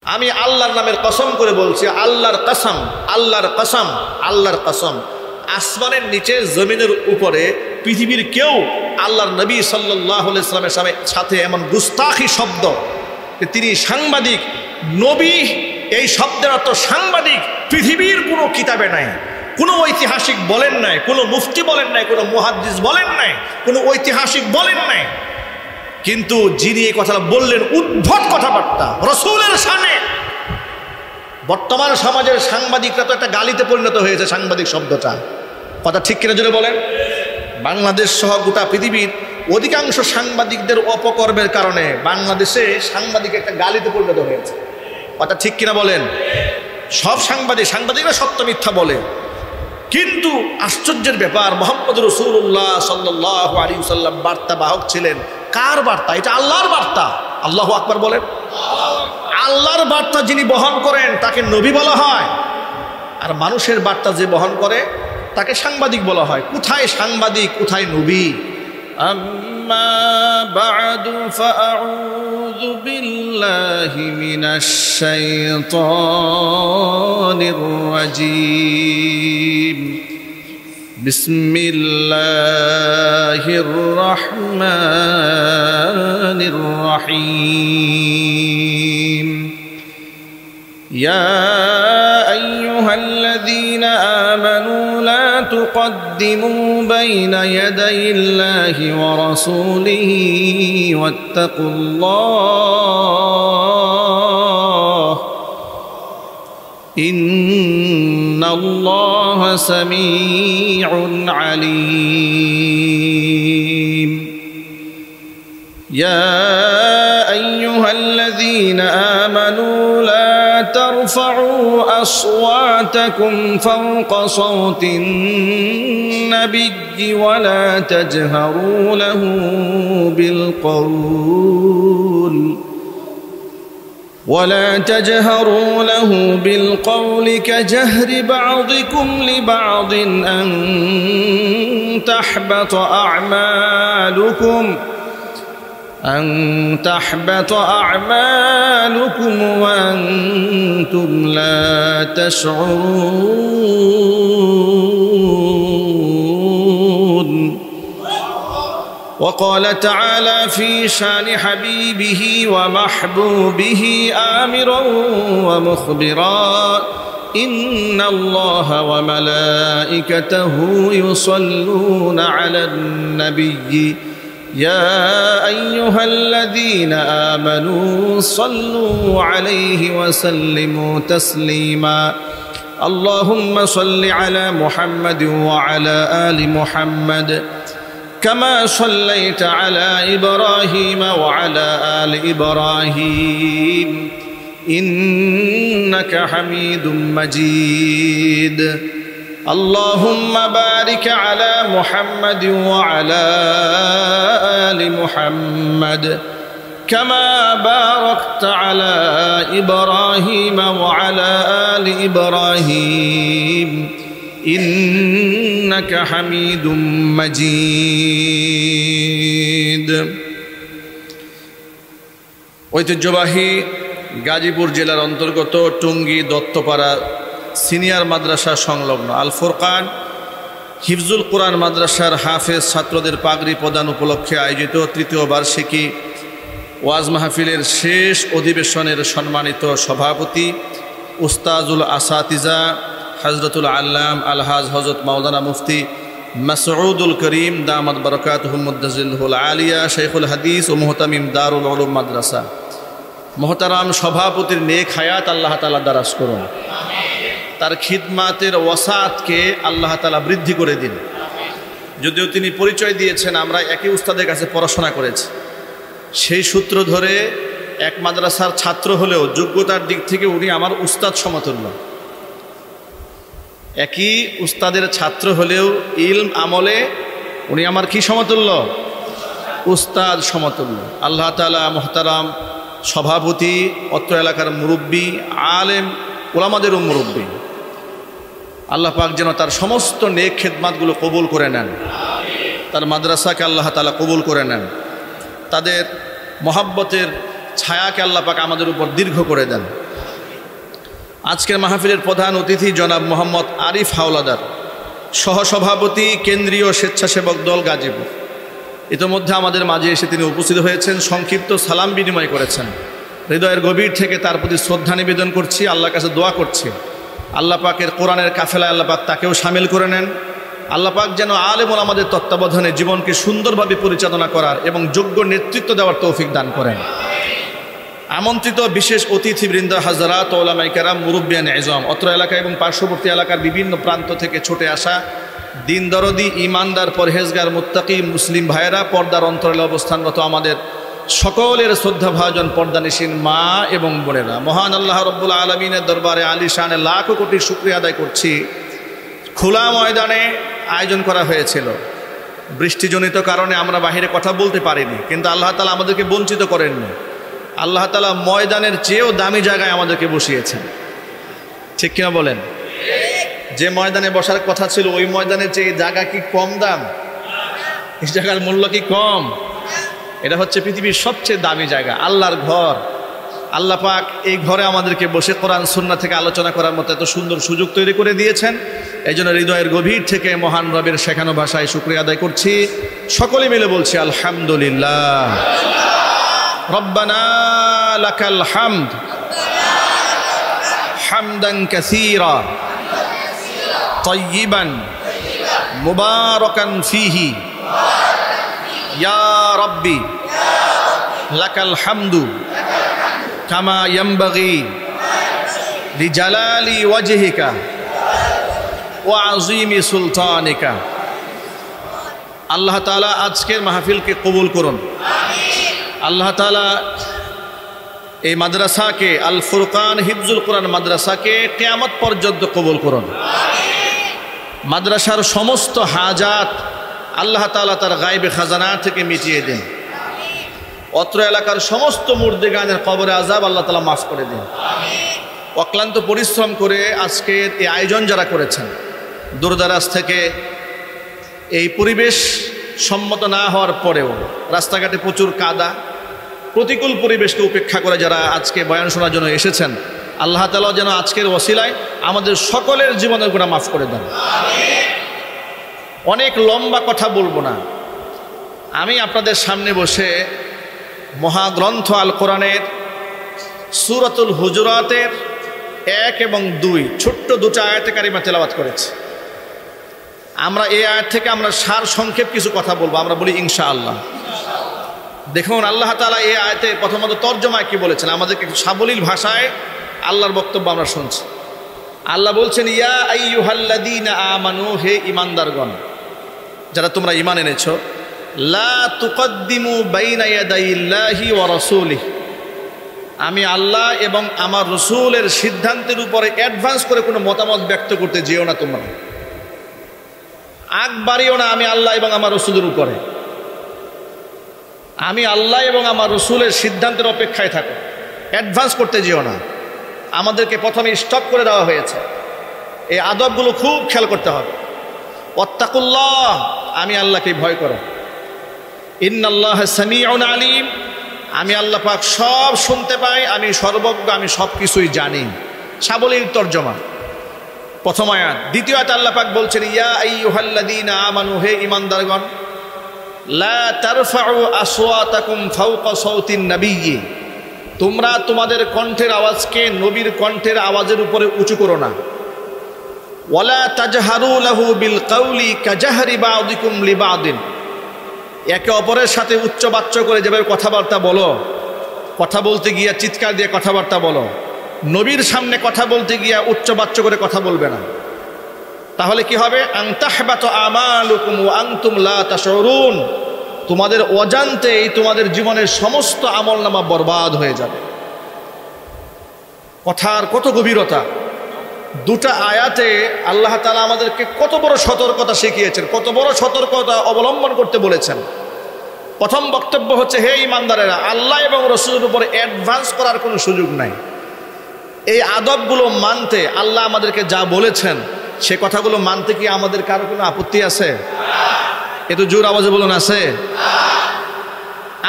আমি আল্লাহর নামের কসম করে বলছি, আল্লাহর কসম, আল্লাহর কসম, আল্লাহর কসম, আসমানের নিচে জমিনের উপরে পৃথিবীর কেউ আল্লাহর নবী সাল্লাল্লাহু আলাইহি ওয়াসাল্লামের সাথে এমন গুস্তাখি শব্দ, তিনি সাংবাদিক, নবী এই শব্দের অর্থ সাংবাদিক, পৃথিবীর কোনো কিতাবে নাই, কোনো ঐতিহাসিক বলেন নাই, কোনো মুফতি বলেন নাই, কোনো মুহাদ্দিস বলেন নাই, কোনো ঐতিহাসিক বলেন নাই। কিন্তু যিনি এই কথাটা বললেন, উদ্ভট কথাবার্তা রাসূলের শানে। বর্তমান সমাজের সাংবাদিকরা তো একটা গালিতে পরিণত হয়েছে সাংবাদিক শব্দটা। কথা ঠিক কিনা জোরে বলেন? বাংলাদেশ সহ গোটা পৃথিবীর অধিকাংশ সাংবাদিকদের অপকর্মের কারণে বাংলাদেশে সাংবাদিক একটা গালিতে পরিণত হয়েছে। কথা ঠিক কিনা বলেন? সব সাংবাদিকরা সত্য মিথ্যা বলে, কিন্তু আশ্চর্যের ব্যাপার, মুহাম্মদ রাসূলুল্লাহ সাল্লাল্লাহু আলাইহি ওয়াসাল্লাম বার্তা বাহক ছিলেন। কার বার্তা? এটা আল্লাহর বার্তা। আল্লাহু আকবার বলেন। আল্লাহর বার্তা যিনি বহন করেন তাকে নবী বলা হয়, আর মানুষের বার্তা যে বহন করে তাকে সাংবাদিক বলা হয়। কোথায় সাংবাদিক, কোথায় নবী? আম্মা বা'দু ফাআউযু বিল্লাহি মিনাশ শাইতানির রাজীম। বিসমিল্লাহির রহমানির রহিম। ইয়া আইয়ুহাল্লাযীনা আমানু লা তুকদ্দিমু বাইনা ইয়াদাইল্লাহি ওয়া রাসূলিহি ওয়াত্তাকুল্লাহ ইন্নাল্লাহা সামিউন আলীম। ইয়া আইয়ুহাল্লাযীনা আমানু লা তারফা'উ আসওয়াতাকুম ফাওকা সাওতিন নাবিয়্যি ওয়া লা তাজহারু লাহু বিল কওল ولا تجهروا له بالقول كجهر بعضكم لبعض أن تحبط أعمالكم وأنتم لا تشعرون. وقال تعالى في شان حبيبه ومحبوبه آمرا ومخبرا إن الله وملائكته يصلون على النبي يا أيها الذين آمنوا صلوا عليه وسلموا تسليما. اللهم صل على محمد وعلى آل محمد كما صليت على إبراهيم وعلى آل إبراهيم إنك حميد مجيد. اللهم بارك على محمد وعلى آل محمد كما باركت على إبراهيم وعلى آل إبراهيم إنك حميد مجيد. ঐতিহ্যবাহী গাজীপুর জেলার অন্তর্গত টুঙ্গী দত্তপাড়া সিনিয়র মাদ্রাসা সংলগ্ন আল ফুরকান হিফজুল কোরআন মাদ্রাসার হাফেজ ছাত্রদের পাগড়ি প্রদান উপলক্ষে আয়োজিত তৃতীয় বার্ষিকী ওয়াজ মাহফিলের শেষ অধিবেশনের সম্মানিত সভাপতি উস্তাজুল আসাতিজা হযরতুল আল্লাম আলহাজ হযরত মাওলানা মুফতি মাসউদুল করিম দামাত বারাকাতুহুম মুদ্দাজিলহুল আলিয়া শাইখুল হাদিস ও মুহতামিম দারুল উলুম মাদ্রাসা, মুহতারাম সভাপতির নেক হায়াত আল্লাহ তাআলা দারাজ করুন। তার খিদমাতের ওয়াসাতকে আল্লাহ তাআলা বৃদ্ধি করে দিন। যদিও তিনি পরিচয় দিয়েছেন আমরা একই উস্তাদের কাছে পড়াশোনা করেছি, সেই সূত্র ধরে এক মাদ্রাসার ছাত্র হলেও যোগ্যতার দিক থেকে উনি আমার উস্তাদ সমতুল্য। একই উস্তাদের ছাত্র হলেও ইলম আমলে উনি আমার কি সমতুল্য? উস্তাদ সমতুল্য। আল্লাহ তাআলা মুহতারাম সভাপতি, অত্র এলাকার মুরব্বী, আলেম ওলামাদেরও মুরব্বী, আল্লাহ পাক যেন তার সমস্ত নেক খেদমাতগুলো কবুল করে নেন। তার মাদ্রাসাকে আল্লাহ তাআলা কবুল করে নেন। তাদের মহাব্বতের ছায়াকে আল্লাহ পাক আমাদের উপর দীর্ঘ করে দেন। আজকের মাহফিলের প্রধান অতিথি জনাব মোহাম্মদ আরিফ হাওলাদার, সহসভাপতি কেন্দ্রীয় স্বেচ্ছাসেবক দল গাজীপুর, ইতোমধ্যে আমাদের মাঝে এসে তিনি উপস্থিত হয়েছেন, সংক্ষিপ্ত সালাম বিনিময় করেছেন। হৃদয়ের গভীর থেকে তার প্রতি শ্রদ্ধা নিবেদন করছি, আল্লাহর কাছে দোয়া করছি আল্লাহ পাকের কোরআনের কাফেলায় আল্লাহ পাক তাকেও সামিল করে নেন। আল্লাহ পাক যেন আলেম ওলামাদের তত্ত্বাবধানে জীবনকে সুন্দরভাবে পরিচালনা করার এবং যোগ্য নেতৃত্ব দেওয়ার তৌফিক দান করেন। আমন্ত্রিত বিশেষ অতিথিবৃন্দ, হাজরাত, ওলামায়ে কেরাম, মুরব্বিয়ান এজম, অত্র এলাকা এবং পার্শ্ববর্তী এলাকার বিভিন্ন প্রান্ত থেকে ছুটে আসা দিন দরদি, ইমানদার, পরহেজগার, মুত্তাকি মুসলিম ভাইয়েরা, পর্দার অন্তরালে অবস্থানরত আমাদের সকলের শ্রদ্ধাভাজন পর্দানিসীন মা এবং বোনেরা, মহান আল্লাহ রব্বুল আলমিনের দরবারে আলিশানে লাখো কোটি শুকরিয়া আদায় করছি। খোলা ময়দানে আয়োজন করা হয়েছিল, বৃষ্টিজনিত কারণে আমরা বাহিরে কথা বলতে পারিনি, কিন্তু আল্লাহ তাআলা আমাদেরকে বঞ্চিত করেননি। আল্লাহ তাআলা ময়দানের চেয়েও দামি জায়গায় আমাদেরকে বসিয়েছেন, ঠিক কিনা বলেন? যে ময়দানে বসার কথা ছিল ওই ময়দানের চেয়ে জায়গা কি কম দাম? এই জায়গার মূল্য কি কম? এটা হচ্ছে পৃথিবীর সবচেয়ে দামি জায়গা, আল্লাহর ঘর। আল্লাহ পাক এই ঘরে আমাদেরকে বসে কোরআন সুন্নাহ থেকে আলোচনা করার মতো এত সুন্দর সুযোগ তৈরি করে দিয়েছেন। এই জন্য হৃদয়ের গভীর থেকে মহান রবের শেখানো ভাষায় শুকরিয়া আদায় করছি। সকলে মিলে বলছি আলহামদুলিল্লাহ। রব্বানা লাকাল হামদ হামদান কাসীরা তাইয়িবান মুবারাকান ফীহি ইয়া রাব্বি লাকাল হামদু কামা ইয়ানবাগি লিজালালি ওয়াজহিকা ওয়া আযীমি সুলতানিকা। আল্লাহ তাআলা আজকের মাহফিলকে কবুল করুন। আল্লাহ তাআলা এই মাদ্রাসাকে, আল ফুরকান হিফজুল কোরআন মাদ্রাসাকে কিয়ামত পর্যন্ত কবুল করুন। মাদ্রাসার সমস্ত হাজাত আল্লাহ তাআলা তার গায়বে খাজানা থেকে মিটিয়ে দেন। অত্র এলাকার সমস্ত মুর্দেগানের কবরে আযাব আল্লাহ তাআলা মাফ করে দেন। অক্লান্ত পরিশ্রম করে আজকের এই আয়োজন যারা করেছেন, দূরদারাজ থেকে, এই পরিবেশ সম্মত না হওয়ার পরেও রাস্তাঘাটে প্রচুর কাদা, প্রতিকূল পরিবেশকে উপেক্ষা করে যারা আজকে বয়ান শোনার জন্য এসেছেন, আল্লাহ তাআলা যেন আজকের ওসিলায় আমাদের সকলের জীবনের গুনাহ মাফ করে দেন। অনেক লম্বা কথা বলবো না, আমি আপনাদের সামনে বসে মহাগ্রন্থ আল কোরআনের সূরাতুল হুজুরাতের 1 এবং 2 ছোট্ট দুটো আয়াতে কারিমা তেলাওয়াত করেছি। আমরা এই আয়াত থেকে আমরা সার সংক্ষেপ কিছু কথা বলবো, আমরা বলি ইনশাআল্লাহ। দেখুন আল্লাহ তাআলা এই আয়াতে প্রথমত তর্জমায় কি বলেছেন, আমাদেরকে একটু সাবলীল ভাষায় আল্লাহর বক্তব্য আমরা শুনছি। আল্লাহ বলছেন, ইয়া আইয়ুহাল্লাযীনা আমানু, হে ঈমানদারগণ, যারা তোমরা ঈমান এনেছো, লা তুকদ্দিমু বাইনা ইয়াদাইল্লাহি ওয়া রাসূলিহি, আমি আল্লাহ এবং আমার রসুলের সিদ্ধান্তের উপরে অ্যাডভান্স করে কোনো মতামত ব্যক্ত করতে যেও না, তোমরা আগ বাড়িও না আমি আল্লাহ এবং আমার রসুলের উপরে। আমি আল্লাহ এবং আমার রসুলের সিদ্ধান্তের অপেক্ষায় থাকো, অ্যাডভান্স করতে যেও না। আমাদেরকে প্রথমে স্টপ করে দেওয়া হয়েছে। এই আদবগুলো খুব খেয়াল করতে হবে। ওয়াত্তাকুল্লাহ, আমি আল্লাহকে ভয় করো। ইন্নাল্লাহা সামিউন আলিম, আমি আল্লাহ পাক সব শুনতে পাই, আমি সর্বজ্ঞ, আমি সব কিছুই জানি। সাবলীল তর্জমা প্রথম আয়াত। দ্বিতীয় আয়াত আল্লাহ পাক বলছেন, ইয়া আইয়ুহাল্লাযীনা আমানু, হে ঈমানদারগণ, লা তারফাউ আসওয়াতাকুম ফাওকা সাওতিন নাবিয়্যি, তোমরা তোমাদের কণ্ঠের আওয়াজকে নবীর কণ্ঠের আওয়াজের উপরে উঁচু করো না। ওয়ালা তাজহারু লাহু বিল কাওলি কাজাহরি বা'দিকুম লিবা'দিন, একে অপরের সাথে উচ্চবাচ্য করে যেভাবে কথাবার্তা বলো, কথা বলতে গিয়া চিৎকার দিয়ে কথাবার্তা বলো, নবীর সামনে কথা বলতে গিয়া উচ্চবাচ্য করে কথা বলবে না। তাহলে কি হবে? আন তাহবাতু আমালুকুম ওয়া আনতুম লা তাশউরুন, তোমাদের অজান্তেই তোমাদের জীবনের সমস্ত আমলনামা বরবাদ হয়ে যাবে। কথার কত গভীরতা! দুটা আয়াতে আল্লাহ তাআলা আমাদেরকে কত বড় সতর্কতা শিখিয়েছেন, কত বড় সতর্কতা অবলম্বন করতে বলেছেন। প্রথম বক্তব্য হচ্ছে, হে ঈমানদারেরা, আল্লাহ এবং রসুলের উপরে অ্যাডভান্স করার কোনো সুযোগ নাই। এই আদবগুলো মানতে আল্লাহ আমাদেরকে যা বলেছেন সে কথাগুলো মানতে কি আমাদের কারো কোনো আপত্তি আছে? একটু জোর আওয়াজে বলুন, আছে?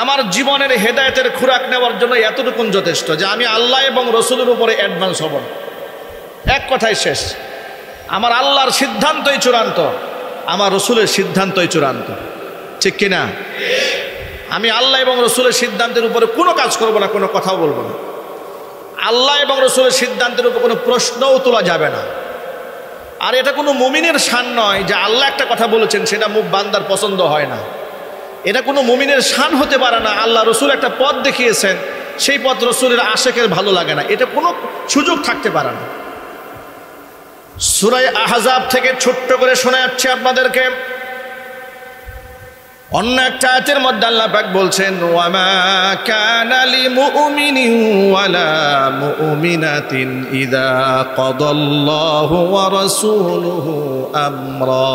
আমার জীবনের হেদায়েতের খোরাক নেওয়ার জন্য এতটুকুন যথেষ্ট যে আমি আল্লাহ এবং রসুলের উপরে অ্যাডভান্স হব না। এক কথায় শেষ। আমার আল্লাহর সিদ্ধান্তই চূড়ান্ত, আমার রসুলের সিদ্ধান্তই চূড়ান্ত, ঠিক কিনা? আমি আল্লাহ এবং রসুলের সিদ্ধান্তের উপরে কোনো কাজ করব না, কোনো কথাও বলবো না। আল্লাহ এবং রসুলের সিদ্ধান্তের উপর কোনো প্রশ্নও তোলা যাবে না। আর এটা কোনো মুমিনের শান নয় যে আল্লাহ একটা কথা বলেছেন সেটা বান্দার পছন্দ হয় না। এটা কোনো মুমিনের শান হতে পারে না। আল্লাহ রসুল একটা পথ দেখিয়েছেন, সেই পথ রসুলের আশেকের ভালো লাগে না, এটা কোনো সুযোগ থাকতে পারে না। সূরা আহজাব থেকে ছোট্ট করে শোনাচ্ছি আপনাদেরকে। অন্য একটা আয়াতের মধ্যে আল্লাহ পাক বলছেন, ওয়ামা কানা লিমুমিনিন ওয়ালা মুমিনাতিন ইযা কাদাল্লাহু ওয়া রাসূলুহু আমরা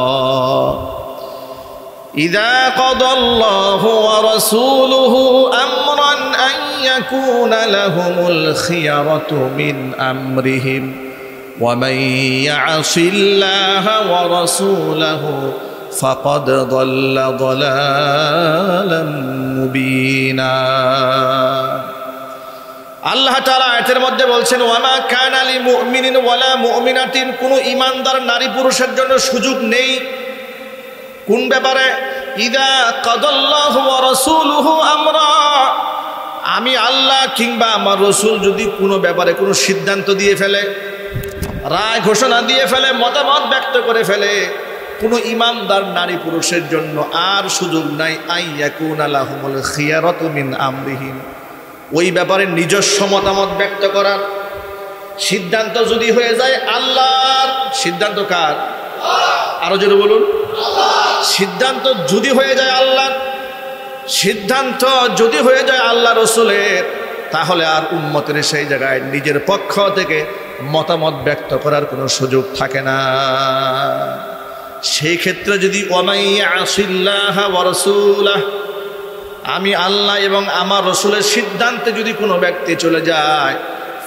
ইযা কাদাল্লাহু ওয়া রাসূলুহু আমরান আন ইয়াকুনা লাহুমুল খিয়ারাতু মিন আমরিহিম ওয়া মান ইয়াসিল্লাহা ওয়া রাসূলুহু ফাকাদ দাল্লা দালালাম মুবিনা। আল্লাহ তাআলা আয়াতের মধ্যে বলছেন, ওয়ামা কানা লিমুমিনিন ওয়ালা মুমিনাতিন, কোনো ঈমানদার নারী পুরুষের জন্য সুযোগ নেই। কোন ব্যাপারে? ইযা কাদাল্লাহু ওয়া রাসূলুহু আমরা, আমি আল্লাহ কিংবা আমার রসুল যদি কোনো ব্যাপারে কোনো সিদ্ধান্ত দিয়ে ফেলে, রায় ঘোষণা দিয়ে ফেলে, মতামত ব্যক্ত করে ফেলে, কোনো ইমানদার নারী পুরুষের জন্য আর সুযোগ নাই আইয়াকুনা লাহুমুল খিয়ারাতু মিন আমরিহিম, ওই ব্যাপারে নিজস্ব মতামত ব্যক্ত করার। সিদ্ধান্ত যদি হয়ে যায় আল্লাহর, সিদ্ধান্ত কার? আরো জোরে বলুন। সিদ্ধান্ত যদি হয়ে যায় আল্লাহর, সিদ্ধান্ত যদি হয়ে যায় আল্লাহ রসুলের, তাহলে আর উম্মতের সেই জায়গায় নিজের পক্ষ থেকে মতামত ব্যক্ত করার কোনো সুযোগ থাকে না। সেই ক্ষেত্রে যদি আমি আল্লাহ এবং আমার রসুলের সিদ্ধান্তে যদি কোনো ব্যক্তি চলে যায়,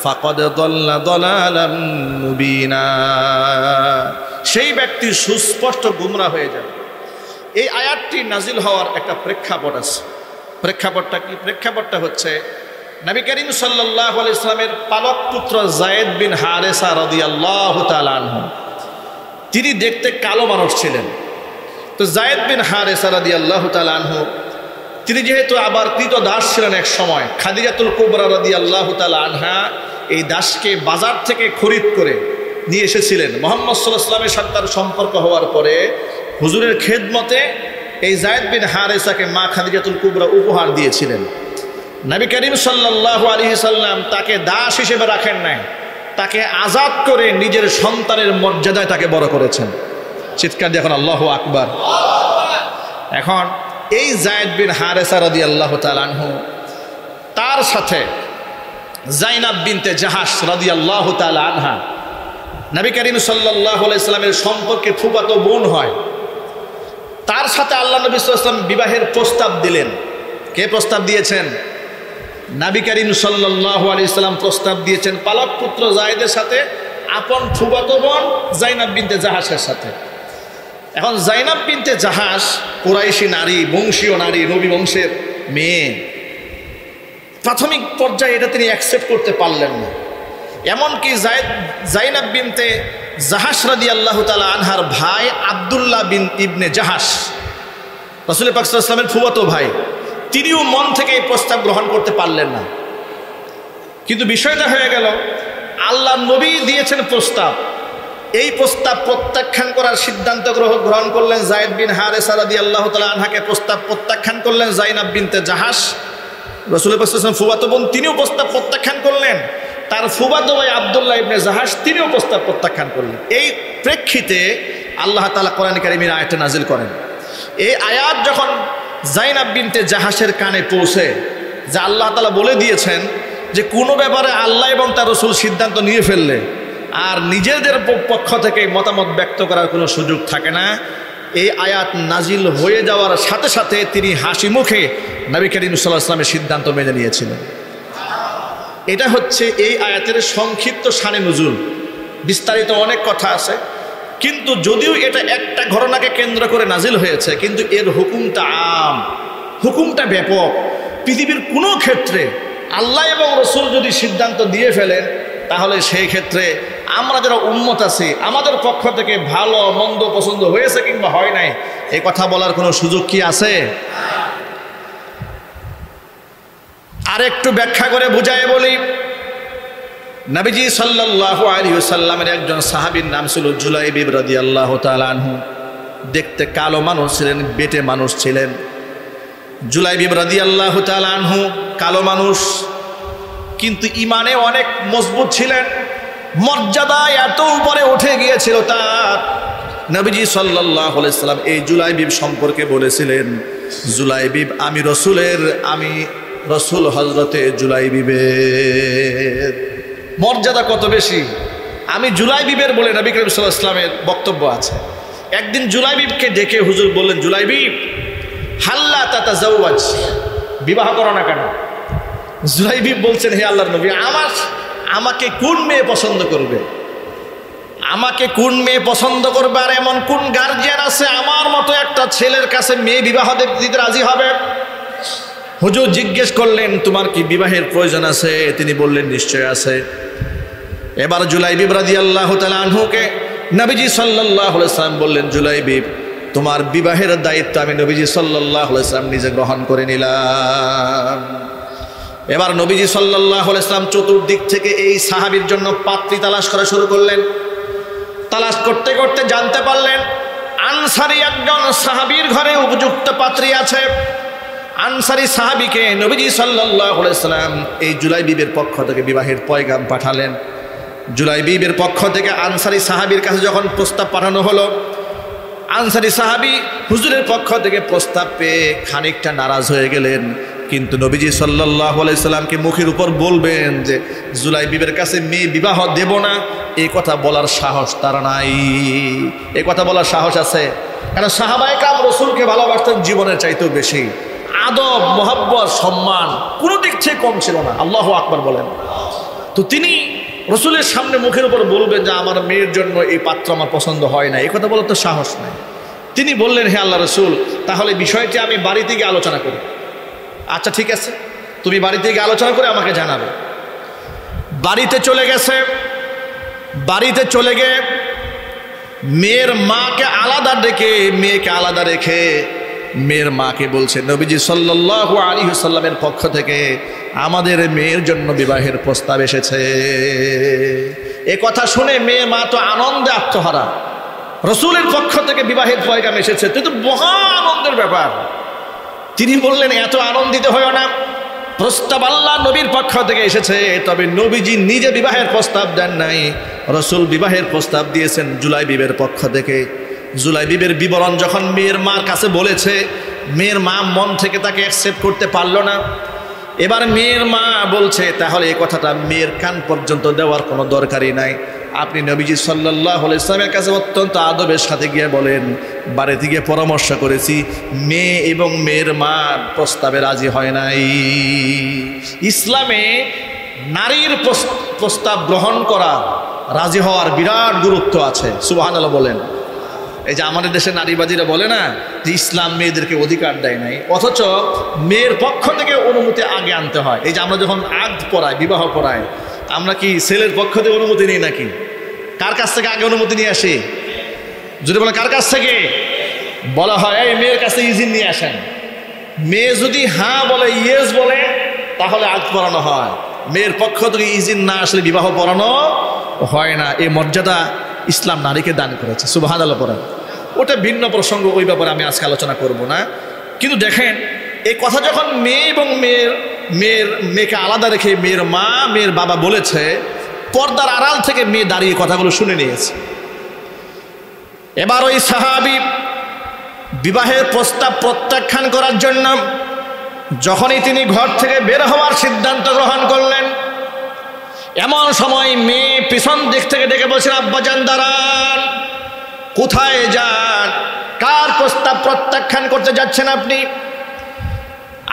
ফাকাদ দাল্লা দালালাম মুবিনা, সেই ব্যক্তি সুস্পষ্ট গুমরা হয়ে যাবে। এই আয়াতটি নাজিল হওয়ার একটা প্রেক্ষাপট আছে। প্রেক্ষাপটটা কি? প্রেক্ষাপটটা হচ্ছে নবী করিম সাল্লাল্লাহু আলাইহি ওয়াসাল্লামের পালক পুত্র যায়েদ বিন হারেসা রাদিয়াল্লাহু তাআলা আনহু, তিনি দেখতে কালো মানুষ ছিলেন। তো যায়েদ বিন হারেসা রাদিয়াল্লাহু তাআলা আনহু, তিনি যেহেতু আবার কৃত দাস ছিলেন এক সময়, খাদিজাতুল কুবরা রাদিয়াল্লাহু তাআলা আনহা এই দাসকে বাজার থেকে খরিদ করে নিয়ে এসেছিলেন। মুহাম্মদ সাল্লাল্লাহু আলাইহি ওয়াসাল্লামের সাথে তার সম্পর্ক হওয়ার পরে হুজুরের খেদমতে এই যায়েদ বিন হারেসাকে মা খাদিজাতুল কুবরা উপহার দিয়েছিলেন। নবী করিম সাল্লাল্লাহু আলাইহি সাল্লাম তাকে দাস হিসেবে রাখেন নাই, তাকে আজাদ করে নিজের সন্তানের মর্যাদায় তাকে বড় করেছেন। চিৎকার দিয়ে এখন আল্লাহু আকবার। এখন এই যায়েদ বিন হারেসা রাদিয়াল্লাহু তাআলা আনহু, তার সাথে যায়নাব বিনতে জাহাশ রাদিয়াল্লাহু তাআলা আনহা, নবী করিম সাল্লাল্লাহু আলাইহি সাল্লামের সম্পর্কে ফুফাতো বোন হয়। তার সাথে আল্লাহ নবী সাল্লাল্লাহু আলাইহি ওয়াসাল্লাম বিবাহের প্রস্তাব দিলেন। কে প্রস্তাব দিয়েছেন? নবী করিম সাল্লাল্লাহু আলাইহি সাল্লাম প্রস্তাব দিয়েছেন পালক পুত্র যায়েদের সাথে আপন ফুফাতো বোন যায়নাব বিনতে জাহাশের সাথে। এখন যায়নাব বিনতে জাহাশ কুরাইশি নারী, বংশীয় নারী, নবী বংশের মেয়ে। প্রাথমিক পর্যায়ে এটা তিনি অ্যাকসেপ্ট করতে পারলেন না। এমনকি যায়নাব বিনতে জাহাশ রাদিয়াল্লাহু তাআলা আনহার ভাই আব্দুল্লাহ বিন ইবনে জাহাশ, রাসূল পাক সাল্লাল্লাহু আলাইহি ওয়াসাল্লামের ফুফাতো ভাই, তিনিও মন থেকে এই প্রস্তাব গ্রহণ করতে পারলেন না। কিন্তু বিষয়টা হয়ে গেল, আল্লাহ নবী দিয়েছেন প্রস্তাব, এই প্রস্তাব প্রত্যাখ্যান করার সিদ্ধান্ত গ্রহণ করলেন যায়েদ বিন হারেসা রাদিয়াল্লাহু তাআলা আনহাকে প্রস্তাব প্রত্যাখ্যান করলেন যায়নাব বিনতে জাহাশ। রাসূল পাক সাল্লাল্লাহু আলাইহি ওয়াসাল্লাম ফুফাতো বোন তিনিও প্রস্তাব প্রত্যাখ্যান করলেন, তার ফুফাতো ভাই আব্দুল্লাহ ইবনে জাহাশ তিনিও প্রস্তাব প্রত্যাখ্যান করলেন। এই প্রেক্ষিতে আল্লাহ তাআলা কোরআন কারীমের আয়াত নাজিল করেন। এই আয়াত যখন যায়নাব বিনতে জাহাশের কানে পৌঁছে, যে আল্লাহ তাআলা বলে দিয়েছেন যে কোনো ব্যাপারে আল্লাহ এবং তার রাসূল সিদ্ধান্ত নিয়ে ফেললে আর নিজেদের পক্ষ থেকে মতামত ব্যক্ত করার কোনো সুযোগ থাকে না, এই আয়াত নাজিল হয়ে যাওয়ার সাথে সাথে তিনি হাসি মুখে নবী করিম সাল্লাল্লাহু আলাইহি ওয়াসাল্লামের সিদ্ধান্ত মেনে নিয়েছিলেন। এটা হচ্ছে এই আয়াতের সংক্ষিপ্ত শানে নুজুল। বিস্তারিত অনেক কথা আছে, কিন্তু যদিও এটা একটা ঘটনাকে কেন্দ্র করে নাজিল হয়েছে, কিন্তু এর হুকুমটা আম, হুকুমটা ব্যাপক। পৃথিবীর কোনো ক্ষেত্রে আল্লাহ এবং রসুল যদি সিদ্ধান্ত দিয়ে ফেলেন, তাহলে সেই ক্ষেত্রে আমরা যারা উম্মত আছি আমাদের পক্ষ থেকে ভালো মন্দ পছন্দ হয়েছে কিংবা হয় নাই এই কথা বলার কোনো সুযোগ কি আছে? আরেকটু ব্যাখ্যা করে বুঝায় বলি, নবীজি সাল্লাল্লাহু আলাইহি ওয়াসাল্লামের একজন সাহাবীর নাম ছিল জুলাইবিব রাদিয়াল্লাহু তাআলা আনহু। দেখতে কালো মানুষ ছিলেন, বেটে মানুষ ছিলেন। জুলাইবিব রাদিয়াল্লাহু তাআলা আনহু কালো মানুষ, কিন্তু ইমানে অনেক মজবুত ছিলেন। মর্যাদায় এত উপরে উঠে গিয়েছিল তার, নবীজি সাল্লাল্লাহু আলাইহি ওয়াসাল্লাম এই জুলাইবিব সম্পর্কে বলেছিলেন, জুলাইবিব আমি রসুল হযরতে জুলাইবিবের মর্যাদা কত বেশি। আমি জুলাইবিবের বলে নবী করিম সাল্লাল্লাহু আলাইহি ওয়াসাল্লামের বক্তব্য আছে। একদিন জুলাইবিবকে ডেকে হুজুর বললেন, জুলাইবিব হাল্লা তাতাজাওয়াজ, বিবাহ করো না কেন? জুলাইবিব বলছেন, হে আল্লাহর নবী, আমাকে কোন মেয়ে পছন্দ করবে? আমাকে কোন মেয়ে পছন্দ করবে? আর এমন কোন গার্জিয়ান আছে আমার মতো একটা ছেলের কাছে মেয়ে বিবাহ দিতে রাজি হবে? হুজুর জিজ্ঞেস করলেন, তোমার কি বিবাহের প্রয়োজন আছে? তিনি বললেন, নিশ্চয় আছে। এবার জুলাইবিব রাদিয়াল্লাহু তাআলা আনহুকে নবীজি সাল্লাল্লাহু আলাইহি ওয়াসাল্লাম বললেন, জুলাইবিব তোমার বিবাহের দায়িত্ব আমি নবীজি সাল্লাল্লাহু আলাইহি ওয়াসাল্লাম নিজে গ্রহণ করে নিলাম। এবার নবীজি সাল্লাল্লাহু আলাইহি ওয়াসাল্লাম চতুর্দিক থেকে এই সাহাবীর জন্য পাত্রী তালাশ করা শুরু করলেন। তালাশ করতে করতে জানতে পারলেন আনসারী একজন সাহাবীর ঘরে উপযুক্ত পাত্রী আছে। আনসারী সাহাবীকে নবীজি সাল্লাল্লাহু আলাইহি ওয়াসাল্লাম এই জুলাইবিবের পক্ষ থেকে বিবাহের পয়গাম পাঠালেন। জুলাইবিবের পক্ষ থেকে আনসারী সাহাবীর কাছে যখন প্রস্তাব পাঠানো হলো, আনসারী সাহাবী হুজুরের পক্ষ থেকে প্রস্তাব পেয়ে খানিকটা নারাজ হয়ে গেলেন। কিন্তু নবীজি সাল্লাল্লাহু আলাইহি সাল্লামকে মুখের উপর বলবেন যে জুলাইবিবের কাছে মেয়ে বিবাহ দেব না, এই কথা বলার সাহস তার নাই। এই কথা বলার সাহস আছে কারণ সাহাবায়ে কেরাম রাসূলকে ভালোবাসতেন জীবনের চাইতেও বেশি। আদব, মহব্বত, সম্মান কোনো দিক থেকে কম ছিল না। আল্লাহু আকবার বলেন। তো তিনি রসুলের সামনে মুখের উপর বলবেন যে আমার মেয়ের জন্য এই পাত্র আমার পছন্দ হয় না, এই কথা বলার তো সাহস নাই। তিনি বললেন, হে আল্লাহ রসুল, তাহলে বিষয়টি আমি বাড়িতে গিয়ে আলোচনা করি। আচ্ছা ঠিক আছে, তুমি বাড়িতে গিয়ে আলোচনা করে আমাকে জানাবে। বাড়িতে চলে গেছে। বাড়িতে চলে গিয়ে মেয়ের মাকে আলাদা ডেকে, মেয়েকে আলাদা রেখে মেয়ের মাকে বলছে, নবীজি সাল্লাল্লাহু আলাইহি ওয়াসাল্লামের পক্ষ থেকে আমাদের মেয়ের জন্য বিবাহের প্রস্তাব এসেছে। এ কথা শুনে মেয়ে মা তো আনন্দে আত্মহারা। রসুলের পক্ষ থেকে বিবাহের পয়গাম এসেছে, তো মহা আনন্দের ব্যাপার। তিনি বললেন, এত আনন্দিত হয়েও না, প্রস্তাব আল্লাহ নবীর পক্ষ থেকে এসেছে, তবে নবীজি নিজে বিবাহের প্রস্তাব দেন নাই, রসুল বিবাহের প্রস্তাব দিয়েছেন জুলাইবিবের পক্ষ থেকে। জুলাইবিবের বিবরণ যখন মেয়ের মার কাছে বলেছে, মেয়ের মা মন থেকে তাকে অ্যাকসেপ্ট করতে পারল না। এবার মেয়ের মা বলছে, তাহলে এই কথাটা মেয়ের কান পর্যন্ত দেওয়ার কোনো দরকারই নাই, আপনি নবীজি সাল্লাল্লাহু আলাইহি ওয়াসাল্লামের কাছে অত্যন্ত আদবের সাথে গিয়ে বলেন, বাড়িতে গিয়ে পরামর্শ করেছি, মেয়ে এবং মেয়ের মা প্রস্তাবে রাজি হয় নাই। ইসলামে নারীর প্রস্তাব গ্রহণ করা, রাজি হওয়ার বিরাট গুরুত্ব আছে। সুবহানাল্লাহ বলেন। এই যে আমাদের দেশে নারীবাদীরা বলে না যে ইসলাম মেয়েদেরকে অধিকার দেয় নাই, অথচ মেয়ের পক্ষ থেকে অনুমতি আগে আনতে হয়। এই যে আমরা যখন আগ পড়াই, বিবাহ পড়াই, আমরা কি ছেলের পক্ষ থেকে অনুমতি নিই নাকি? কার কাছ থেকে আগে অনুমতি নিয়ে আসি? যদি বলে কার কাছ থেকে, বলা হয় এই মেয়ের কাছে ইজিন নিয়ে আসেন। মেয়ে যদি হ্যাঁ বলে, ইয়েস বলে, তাহলে আগ পড়ানো হয়। মেয়ের পক্ষ থেকে ইজিন না আসলে বিবাহ পড়ানো হয় না। এই মর্যাদা ইসলাম নারীকে দান করেছে। সুবহানাল্লাহ পড়েন। ওটা ভিন্ন প্রসঙ্গ, ওই ব্যাপারে আমি আজকে আলোচনা করব না। কিন্তু দেখেন, এই কথা যখন মেয়ে এবং মেয়েকে আলাদা রেখে মেয়ের মা, মেয়ের বাবা বলেছে, পর্দার আড়াল থেকে মেয়ে দাঁড়িয়ে কথাগুলো শুনে নিয়েছে। এবার ওই সাহাবী বিবাহের প্রস্তাব প্রত্যাখ্যান করার জন্য যখনই তিনি ঘর থেকে বের হওয়ার সিদ্ধান্ত গ্রহণ করলেন, এমন সময় মেয়ে পিছন দিক থেকে ডেকে বলছেন, আব্বাজান দাঁড়ান, কোথায় যান? কার প্রস্তাব প্রত্যাখ্যান করতে যাচ্ছেন আপনি?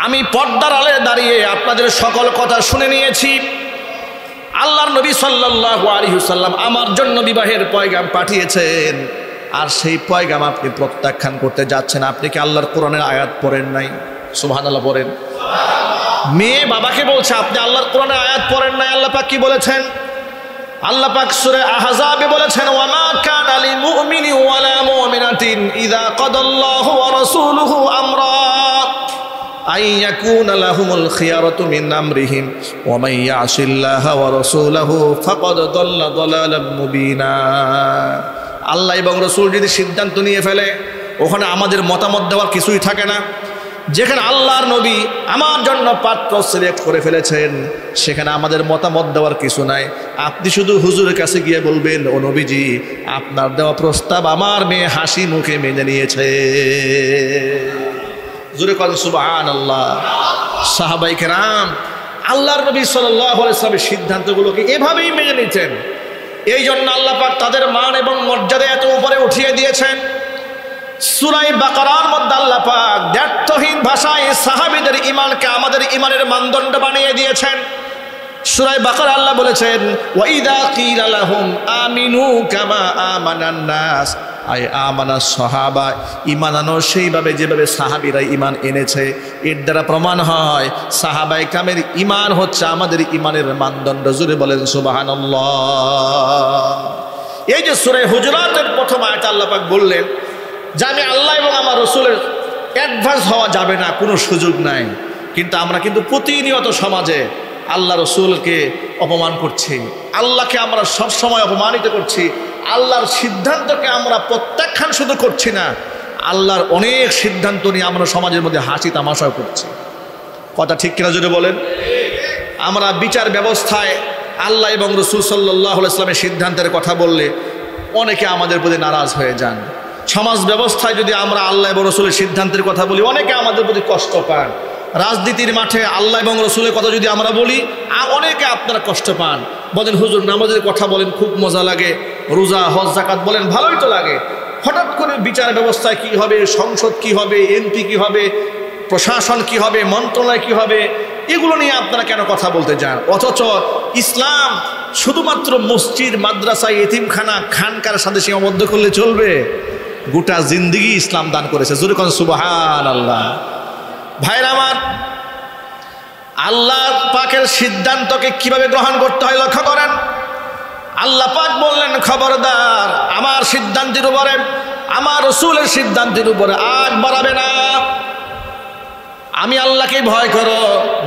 আমি পর্দার আড়ালে দাঁড়িয়ে আপনাদের সকল কথা শুনে নিয়েছি। আল্লাহর নবী সাল্লাল্লাহু আলাইহি ওয়াসাল্লাম আমার জন্য বিবাহের পয়গাম পাঠিয়েছেন, আর সেই পয়গাম আপনি প্রত্যাখ্যান করতে যাচ্ছেন। আপনি কি আল্লাহর কোরআনের আয়াত পড়েন নাই? সুবহানাল্লাহ পড়েন। মেয়ে বাবাকে বলছে, আপনি আল্লাহর কোরআনের আয়াত পড়েন নাই? আল্লাহ পাক কি বলেছেন? আল্লাহ পাক সূরা আহজাবে বলেছেন, ওয়া মা কানা লিল মুমিনি ওয়ালা মুমিনাতিন ইযা কাদাল্লাহু ওয়া রাসূলুহু আমরা আন ইয়াকুনা লাহুমুল খিয়ারাতু মিন আমরিহিম ওয়া মান ইয়াসিল্লাহা ওয়া রাসূলাহু ফাকাদ দাল্লা দালালাম মুবিনা। আল্লাহ এবং রাসূল যদি সিদ্ধান্ত নিয়ে ফেলে, ওখানে আমাদের মতামত দেওয়ার কিছুই থাকে না। যেখানে আল্লাহর নবী আমার জন্য পাত্র সিলেক্ট করে ফেলেছেন, সেখানে আমাদের মতামত দেওয়ার কিছু নাই। আপনি শুধু হুজুরের কাছে গিয়ে বলবেন, ও নবীজি, আপনার দেওয়া প্রস্তাব আমার মেয়ে হাসি মুখে মেনে নিয়েছে। জোরে বলেন সুবহানাল্লাহ। সাহাবায়ে কেরাম আল্লাহর নবী সাল্লাল্লাহু আলাইহি ওয়াসাল্লামের সিদ্ধান্তগুলোকে এভাবেই মেনে নিতেন। এই জন্য আল্লাহ পাক তাদের মান এবং মর্যাদা এত উপরে উঠিয়ে দিয়েছেন। সূরা বাকারার মধ্যে আল্লাহ পাক দ্ব্যর্থহীন ভাষায় সাহাবীদের ঈমানকে আমাদের ঈমানের মানদণ্ড বানিয়ে দিয়েছেন। সূরা বাকারা আল্লাহ বলেছেন, ওয়া ইযা কিলা লাহুম আমিনু কামা আমানান নাস, আই আমানাস সাহাবা, ঈমান আনো সেইভাবে যেভাবে সাহাবীরা ঈমান এনেছে। এর দ্বারা প্রমাণ হয় সাহাবায়ে কেরামের ঈমান হচ্ছে আমাদের ঈমানের মানদণ্ড। জোরে বলেন সুবহানাল্লাহ। এই যে সূরা হুজুরাতের প্রথম আয়াতে আল্লাহ পাক বললেন যে আমি আল্লাহ এবং আমার রাসূলের অ্যাডভান্স হওয়া যাবে না, কোনো সুযোগ নাই। কিন্তু আমরা কিন্তু প্রতিনিয়ত সমাজে আল্লাহ রাসূলকে অপমান করছি, আল্লাহকে আমরা সবসময় অপমানিত করছি। আল্লাহর সিদ্ধান্তকে আমরা প্রত্যাখ্যান শুধু করছি না, আল্লাহর অনেক সিদ্ধান্ত নিয়ে আমরা সমাজের মধ্যে হাসি তামাশাও করছি। কথা ঠিক কিনা জোরে বলেন? আমরা বিচার ব্যবস্থায় আল্লাহ এবং রাসূল সাল্লাল্লাহু আলাইহি ওয়াসাল্লামের সিদ্ধান্তের কথা বললে অনেকে আমাদের প্রতি নারাজ হয়ে যান। সমাজ ব্যবস্থায় যদি আমরা আল্লাহ এবং রাসূলের সিদ্ধান্তের কথা বলি, অনেকে আমাদের প্রতি কষ্ট পান। রাজনীতির মাঠে আল্লাহ এবং রাসূলের কথা যদি আমরা বলি, অনেকে আপনারা কষ্ট পান। বলেন হুজুর নামাজের কথা বলেন, খুব মজা লাগে, রোজা হজ যাকাত বলেন, ভালোই তো লাগে। হঠাৎ করে বিচার ব্যবস্থায় কি হবে, সংসদ কি হবে, এমপি কি হবে, প্রশাসন কি হবে, মন্ত্রণালয় কি হবে, এগুলো নিয়ে আপনারা কেন কথা বলতে যান? অথচ ইসলাম শুধুমাত্র মসজিদ, মাদ্রাসা, এতিমখানা, খানকার সাথে সীমাবদ্ধ করলে চলবে? গোটা জিন্দেগি ইসলাম দান করেছে। জোরে কোন সুবহানাল্লাহ। ভাইরা আমার, আল্লাহ পাকের সিদ্ধান্তকে কিভাবে গ্রহণ করতে হয় লক্ষ্য করেন। আল্লাহ পাক বললেন, খবরদার আমার সিদ্ধান্তের উপরে, আমার রাসূলের সিদ্ধান্তের উপরে আগ বাড়াবে না। আমি আল্লাহকে ভয় করো,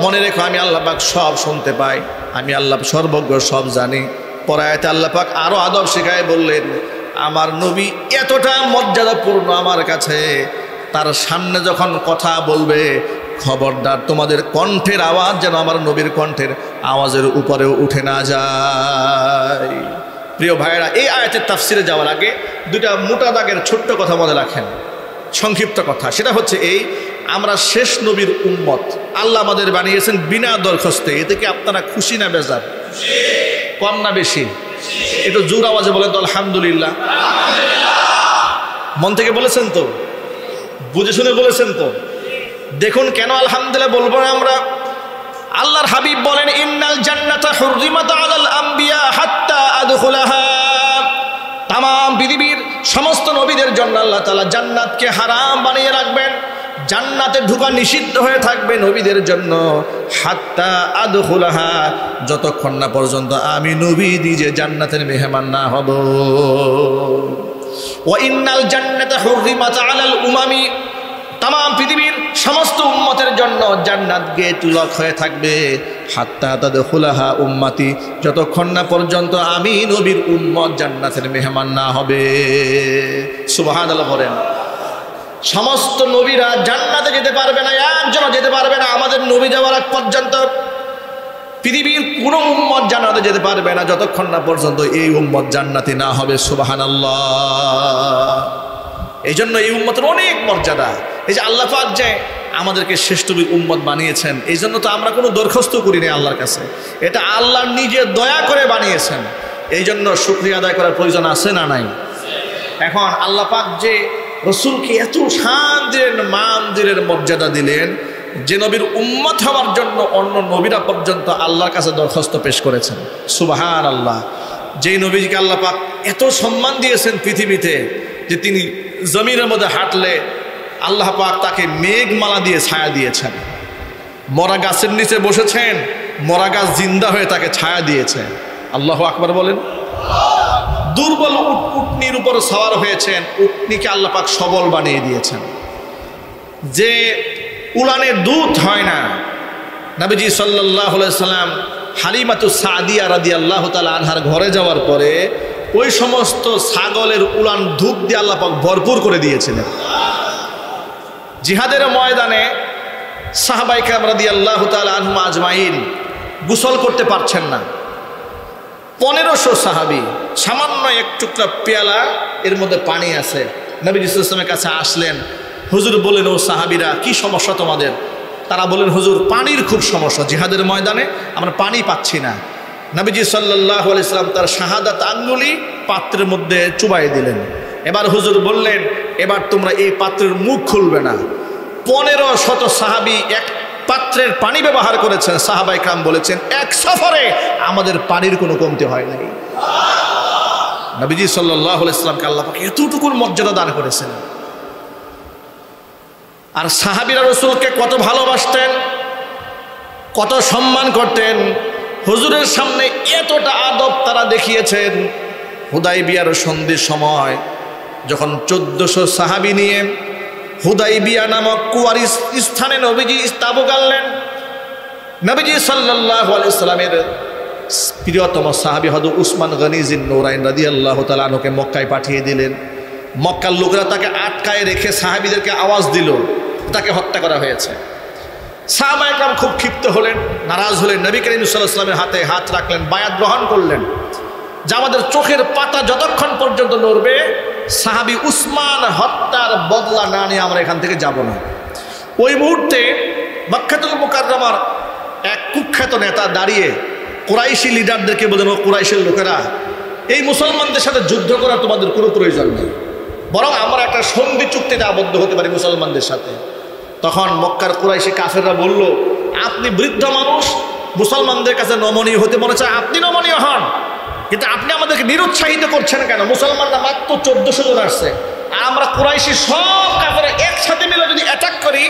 মনে রেখো আমি আল্লাহ পাক সব শুনতে পাই, আমি আল্লাহ সর্বজ্ঞ, সব জানি। পরে আয়াতে আল্লাহ পাক আরো আদব শেখায় বললেন, আমার নবী এতটা মর্যাদাপূর্ণ আমার কাছে, তার সামনে যখন কথা বলবে খবরদার তোমাদের কণ্ঠের আওয়াজ যেন আমার নবীর কণ্ঠের আওয়াজের উপরেও উঠে না যায়। প্রিয় ভাইয়েরা, এই আয়াতের তাফসিরে যাওয়ার আগে দুইটা মোটা দাগের ছোট্ট কথা মনে রাখেন, সংক্ষিপ্ত কথা। সেটা হচ্ছে এই, আমরা শেষ নবীর উম্মত, আল্লাহ আমাদের বানিয়েছেন বিনা দরখাস্তে। এতে কি আপনারা খুশি না বেজার? কম না বেশি? একটু জোর আওয়াজে বলেন তো আলহামদুলিল্লাহ। মন থেকে বলেছেন তো? বুঝে শুনে বলেছেন তো? দেখুন কেন আলহামদুলিল্লাহ বলবো না আমরা। আল্লাহর হাবিব বলেন, ইন্নাল জান্নাতা হুররিমাত আলাল আম্বিয়া হাত্তা আদখুলাহা। তামাম পৃথিবীর সমস্ত নবীদের জন্য আল্লাহ তাআলা জান্নাতকে হারাম বানিয়ে রাখবেন, জান্নাতে ঢোকা নিষিদ্ধ হয়ে থাকবে নবীদের জন্য, হাত্তা আদখুলাহা, যতক্ষণ না পর্যন্ত আমি নবী নিজে জান্নাতের মেহমান না হব। ওয়া ইন্নাল জান্নাতা হুররিমাত আলাল উমামি, তামাম পৃথিবীর সমস্ত উম্মতের জন্য জান্নাত গেট লক হয়ে থাকবে, হাত্তা তাদখুলাহা উম্মতি, যতক্ষণ না পর্যন্ত আমি নবীর উম্মত জান্নাতের মেহমান না হবে। সুবহানাল্লাহ বলেন। সমস্ত নবীরা জান্নাতে যেতে পারবে না, একজনও যেতে পারবে না আমাদের নবী যাওয়ার আগ পর্যন্ত। পৃথিবীর কোনো উম্মত জান্নাতে যেতে পারবে না যতক্ষণ না পর্যন্ত এই উম্মত জান্নাতি না হবে। সুবহানাল্লাহ। এই জন্য এই উম্মতের অনেক মর্যাদা। এই যে আল্লাহ পাক যে আমাদেরকে শ্রেষ্ঠ উম্মত বানিয়েছেন, এই জন্য তো আমরা কোনো দরখাস্ত করি না আল্লাহর কাছে, এটা আল্লাহ নিজে দয়া করে বানিয়েছেন। এই জন্য শুকরিয়া আদায় করার প্রয়োজন আছে না নাই? এখন আল্লাহ পাক যে রাসূলকে এত শান দিলেন, মান দিলেন, মর্যাদা দিলেন, যে নবীর উম্মত হওয়ার জন্য অন্য নবীরা পর্যন্ত আল্লাহর কাছে দরখাস্ত পেশ করেছেন। সুবহানাল্লাহ। যেই নবীকে আল্লাহ পাক এত সম্মান দিয়েছেন পৃথিবীতে, যে তিনি জমিনের মধ্যে হাঁটলে আল্লাহ পাক তাকে মেঘমালা দিয়ে ছায়া দিয়েছেন। মরা গাছের নিচে বসেছেন, মরা গাছ জিন্দা হয়ে তাকে ছায়া দিয়েছে। আল্লাহু আকবার বলেন। দুর্বল উটনির উপর সওয়ার হয়েছেন, উটনিকে আল্লাহ পাক সবল বানিয়ে দিয়েছেন। যে উলানের দুধ হয় না, নবীজি সাল্লাল্লাহু আলাইহি সাল্লাম হালিমাতু সাদিয়া রাদিয়াল্লাহু তাআলা আনহার ঘরে যাওয়ার পরে ওই সমস্ত ছাগলের উলান দুধ দিয়ে আল্লাহ পাক ভরপুর করে দিয়েছিলেন। জিহাদের ময়দানে সাহাবায়ে কেরাম রাদিয়াল্লাহু তাআলা আনহুম আজমাইন গোসল করতে পারছেন না। 1500 সাহাবী, সামান্য এক টুকরা পেয়ালা এর মধ্যে পানি আছে, নবী সাল্লাল্লাহু আলাইহি ওয়াসাল্লামের কাছে আসলেন। হুজুর বলেন, ও সাহাবীরা কি সমস্যা তোমাদের? তারা বলেন, হুজুর পানির খুব সমস্যা, জিহাদের ময়দানে আমরা পানি পাচ্ছি না। নবীজি সাল্লাল্লাহু আলাইহি সাল্লাম তার শাহাদাত আঙ্গুলি পাত্রের মধ্যে চুবাই দিলেন। এবার হুজুর বললেন, এবার তোমরা এই পাত্রের মুখ খুলবে না। 1500 সাহাবী এক পাত্রের পানি ব্যবহার করেছেন। সাহাবায়ে কেরাম বলেছেন, এক সফরে আমাদের পানির কোনো কমতি হয় নাই। নবীজি সাল্লাল্লাহু আলাইহি সাল্লামকে আল্লাহ পাক এতটুকু মর্যাদা দান করেছেন। আর সাহাবীরা রাসূলকে কত ভালোবাসতেন, কত সম্মান করতেন। হুজুরের সামনে এতটা আদব তারা দেখিয়েছেন। হুদাইবিয়ার সন্ধির সময় যখন 1400 সাহাবী নিয়ে হুদাইবিয়া নামক কুয়ারি স্থানে নবীজি তাবু গাড়লেন, নবীজি সাল্লাল্লাহু আলাইহি সাল্লামের প্রিয়তম সাহাবী হযরত উসমান গনি যিন-নূরাইন রাদিয়াল্লাহু তাআলা আনহুকে মক্কায় পাঠিয়ে দিলেন। মক্কার লোকেরা তাকে আটকায় রেখে সাহাবীদেরকে আওয়াজ দিল, তাকে হত্যা করা হয়েছে। সাহাবায়ে কেরাম খুব ক্ষিপ্ত হলেন, নারাজ হলেন। নবী করিম সাল্লাল্লাহু আলাইহি ওয়াসাল্লামের হাতে হাত রাখলেন, বায়াত গ্রহণ করলেন যে আমাদের চোখের পাতা যতক্ষণ পর্যন্ত নড়বে সাহাবী উসমান হত্যার বদলা না নিয়ে আমরা এখান থেকে যাব না। ওই মুহূর্তে মক্কাতুল মুকাররমার এক কুখ্যাত নেতা দাঁড়িয়ে কুরাইশি লিডারদেরকে বলেন, ও কুরাইশের লোকেরা, এই মুসলমানদের সাথে যুদ্ধ করার তোমাদের কোনো প্রয়োজন নেই, বরং আমরা একটা সন্ধি চুক্তিতে আবদ্ধ হতে পারি মুসলমানদের সাথে। তখন মক্কার কুরাইশি কাফেররা বলল, আপনি বৃদ্ধ মানুষ, মুসলমানদের কাছে নমনীয় হতে মনে চায় আপনি নমনীয় হন, কিন্তু আপনি আমাদেরকে নিরুৎসাহিত করছেন কেন? মুসলমানরা মাত্র 1400 জন আসছে, আর আমরা কুরাইশি সব কাফেররা একসাথে মিলে যদি অ্যাটাক করি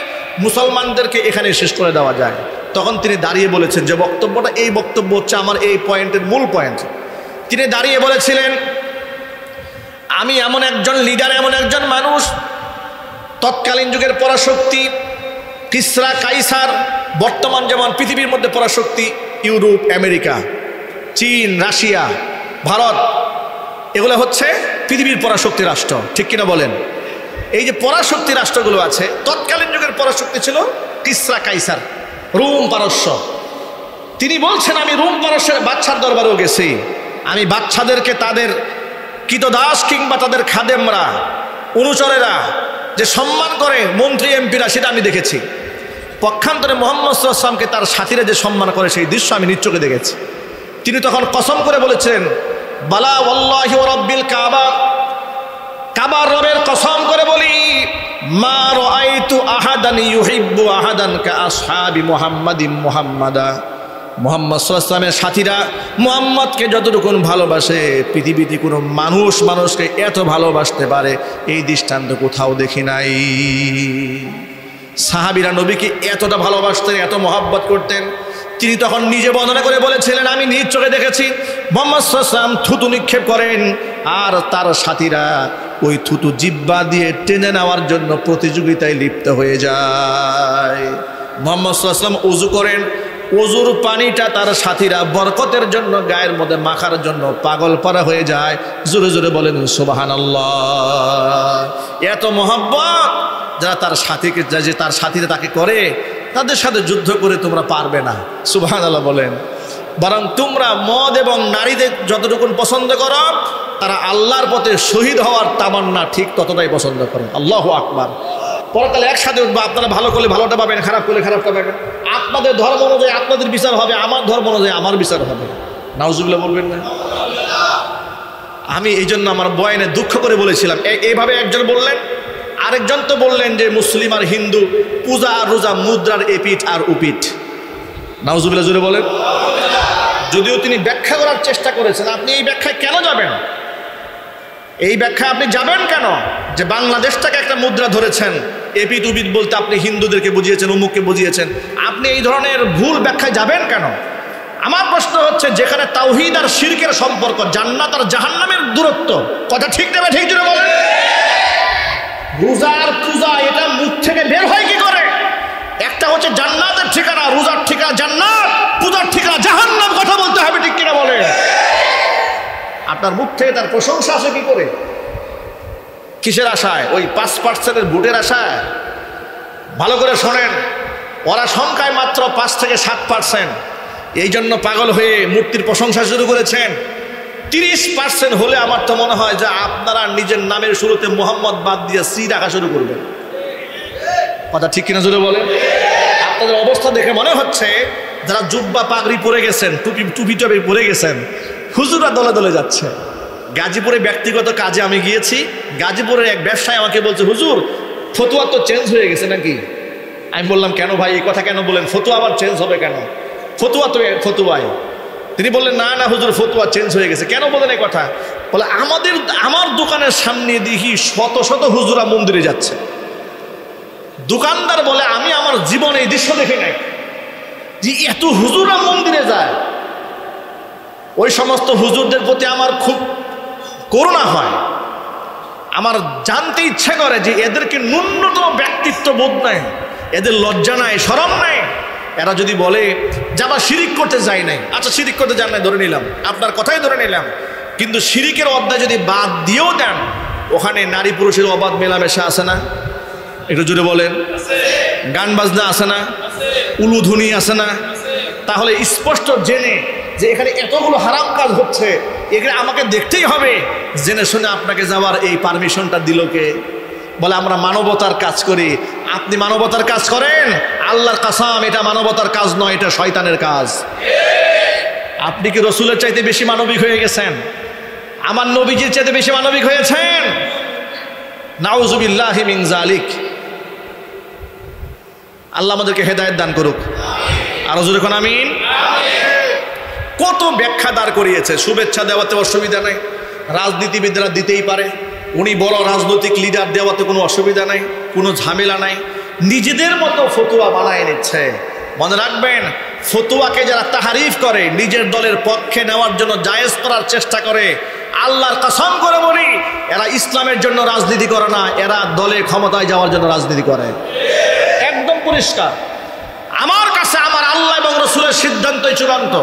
মুসলমানদেরকে এখানে শেষ করে দেওয়া যায়। তখন তিনি দাঁড়িয়ে বলেছেন যে বক্তব্যটা, এই বক্তব্য হচ্ছে আমার এই পয়েন্টের মূল পয়েন্ট। তিনি দাঁড়িয়ে বলেছিলেন, আমি এমন একজন লিডার, এমন একজন মানুষ, তৎকালীন যুগের পরাশক্তি কিসরা কাইসার, বর্তমান যেমন পৃথিবীর মধ্যে পরাশক্তি ইউরোপ, আমেরিকা, চীন, রাশিয়া, ভারত, এগুলো হচ্ছে পৃথিবীর পরাশক্তি রাষ্ট্র, ঠিক কিনা বলেন? এই যে পরাশক্তি রাষ্ট্রগুলো আছে, তৎকালীন যুগের পরাশক্তি ছিল কিসরা কাইসার, রোম পারস্য। তিনি বলছেন, আমি রোম পারস্যের বাদশার দরবারেও গেছি, আমি বাদশাদেরকে তাদের কৃতদাস কিংবা তাদের খাদেমরা, অনুচরেরা যে সম্মান করে মন্ত্রী এমপিরা, সেটা আমি দেখেছি। পক্ষান্তরে মুহাম্মদ সাল্লাল্লাহু আলাইহি ওয়াসাল্লামকে তার সাথীরা যে সম্মান করে সেই দৃশ্য আমি নিজ চোখে দেখেছি। তিনি তখন কসম করে বলেছেন, বালা ওয়াল্লাহি ওয়া রাব্বিল কাবা, কাবার রবের কসম করে বলি, মা রাআইতু আহাদান ইউহিব্বু আহাদান কা আসহাবি মুহাম্মাদিন মুহাম্মাদা। মুহাম্মদ সাল্লাল্লাহু আলাইহি ওয়াসাল্লামের সাথীরা মুহাম্মদকে যতটুকু ভালোবাসে, পৃথিবীতে কোনো মানুষ মানুষকে এত ভালোবাসতে পারে এই দৃষ্টান্ত কোথাও দেখি নাই। সাহাবীরা নবীকে এতটা ভালোবাসতেন, এত মহব্বত করতেন। তিনি তখন নিজে বর্ণনা করে বলেছিলেন, আমি নিজ চোখে দেখেছি মুহাম্মদ সাল্লাল্লাহু আলাইহি ওয়াসাল্লাম থুতু নিক্ষেপ করেন, আর তার সাথীরা ওই থুতু জিহ্বা দিয়ে টেনে নেওয়ার জন্য প্রতিযোগিতায় লিপ্ত হয়ে যায়। মুহাম্মদ সাল্লাল্লাহু আলাইহি ওয়াসাল্লাম ওযু করেন, ওযুর পানিটা তার সাথীরা বরকতের জন্য গায়ের মধ্যে মাখার জন্য পাগল পারা হয়ে যায়। জোরে জোরে বলেন সুবহানাল্লাহ। এত মহব্বত যারা তার সাথীকে, যে তার সাথীরা তাকে করে, তাদের সাথে যুদ্ধ করে তোমরা পারবে না, সুবহানাল্লাহ বলেন। বরং তোমরা মদ এবং নারীদের যতটুকু পছন্দ করো, তারা আল্লাহর পথে শহীদ হওয়ার তামান্না ঠিক ততটাই পছন্দ করে। আল্লাহু আকবার। পরকালে একসাথে উঠবো, আপনারা ভালো করলে ভালোটা পাবেন, খারাপ করলে খারাপটা পাবেন। আপনাদের ধর্ম অনুযায়ী আপনাদের বিচার হবে, আমার ধর্ম অনুযায়ী আমার বিচার হবে। নাউজুবিল্লাহ বলবেন না? আমি এই জন্য আমার বয়ানে দুঃখ করে বলেছিলাম, এইভাবে একজন বললেন, আরেকজন তো বললেন যে মুসলিম আর হিন্দু, পূজা আর রোজা মুদ্রার এপিঠ আর উপিঠ। নাউজুবিল্লাহ জোরে বলেন। যদিও তিনি ব্যাখ্যা করার চেষ্টা করেছেন, আপনি এই ব্যাখ্যায় কেন যাবেন? এই ব্যাখ্যায় আপনি যাবেন কেন? যে বাংলাদেশটাকে একটা মুদ্রা ধরেছেন, এপিঠ উপিঠ বলতে আপনি হিন্দুদেরকে বুঝিয়েছেন, অমুককে বুঝিয়েছেন, আপনি এই ধরনের ভুল ব্যাখ্যায় যাবেন কেন? আমার প্রশ্ন হচ্ছে, যেখানে তাওহীদ আর শিরকের সম্পর্ক, জান্নাত আর জাহান্নামের দূরত্ব, কথা ঠিক নেবে ঠিক জুড়ে বলেন। রোজার পূজা এটা মুখ থেকে বের হয় কি করে? একটা হচ্ছে জান্নাতের ঠিকানা, রোজার ঠিকানা জান্নাত, পূজার ঠিকানা জাহান্নাম, কথা বলতে হবে ঠিক কিনা বলেন। আপনার মুখ থেকে তার প্রশংসা আসে কি করে? কিসের আশায়? ওই 5% ভোটের আশায়? ভালো করে শোনেন, ওরা সংখ্যায় মাত্র 5 থেকে 7%, এই জন্য পাগল হয়ে মূর্তির প্রশংসা শুরু করেছেন। 30% হলে আমার তো মনে হয় যে আপনারা নিজের নামের শুরুতে মোহাম্মদ বাদ দিয়ে সি রাখা শুরু করবেন, কথা ঠিক কিনা জোরে বলেন। আপনাদের অবস্থা দেখে মনে হচ্ছে যারা জুব্বা পাগড়ি পরে গেছেন, টুপি পরে গেছেন, হুজুরা দলে দলে যাচ্ছে। গাজীপুরে ব্যক্তিগত কাজে আমি গিয়েছি, গাজীপুরের এক ব্যবসায়ী আমাকে বলছে, হুজুর ফতুয়া তো চেঞ্জ হয়ে গেছে নাকি? আমি বললাম, কেন ভাই এই কথা কেন বলেন, ফতুয়া আবার চেঞ্জ হবে কেন? ফতুয়া তো ফতুয়াই। তিনি বললেন, না না হুজুর ফতুয়া চেঞ্জ হয়ে গেছে। কেন বলেন এই কথা? বলে, আমার দোকানের সামনে দেখি শত শত হুজুরা মন্দিরে যাচ্ছে। দোকানদার বলে, আমি আমার জীবনে এই দৃশ্য দেখি নাই যে এত হুজুরা মন্দিরে যায়। ওই সমস্ত হুজুরদের প্রতি আমার খুব করুণা হয়। আমার জানতে ইচ্ছে করে যে এদেরকে ন্যূনতম ব্যক্তিত্ব বোধ নাই, এদের লজ্জা নাই, শরম নাই। এরা যদি বলে যে আবার শিরিক করতে যাই নাই, আচ্ছা শিরিক করতে যান নাই ধরে নিলাম, আপনার কথাই ধরে নিলাম, কিন্তু শিরিকের অধ্যায় যদি বাদ দিয়েও দেন, ওখানে নারী পুরুষের অবাধ মেলামেশা আছে না? একটু জুড়ে বলেন। গান বাজনা আছে না? উলুধ্বনি আছে না? তাহলে স্পষ্ট জেনে যে এখানে এতগুলো হারাম কাজ হচ্ছে, এখানে আমাকে দেখতেই হবে, জেনে শুনে আপনাকে যাওয়ার এই পারমিশনটা দিল কে? বলে আমরা মানবতার কাজ করি। আপনি মানবতার কাজ করেন, আল্লাহর কসম এটা মানবতার কাজ নয়, এটা শয়তানের কাজ। আপনি কি রসুলের চাইতে বেশি মানবিক হয়ে গেছেন? আমার নবীজির চাইতে বেশি মানবিক হয়েছেন? নাউজুবিল্লাহি মিন যালিক। আল্লাহ আমাদেরকে হেদায়েত দান করুক। আরো জোরে কোন আমিন। কত ব্যাখ্যা দাঁড় করিয়েছে। শুভেচ্ছা দেওয়াতে অসুবিধা নেই, রাজনীতিবিদরা দিতেই পারে, উনি বড় রাজনৈতিক লিডার, দেওয়াতে কোনো অসুবিধা নাই, কোনো ঝামেলা নাই। নিজেদের মতো ফতুয়া বানায় নিচ্ছে। মনে রাখবেন, ফতুয়াকে যারা তাহারিফ করে, নিজের দলের পক্ষে নেওয়ার জন্য জায়েজ করার চেষ্টা করে, আল্লাহর কসম করে বলি, এরা ইসলামের জন্য রাজনীতি করে না, এরা দলে ক্ষমতায় যাওয়ার জন্য রাজনীতি করে। একদম পরিষ্কার। আমার কাছে আমার আল্লাহ এবং রসুলের সিদ্ধান্তই চূড়ান্ত।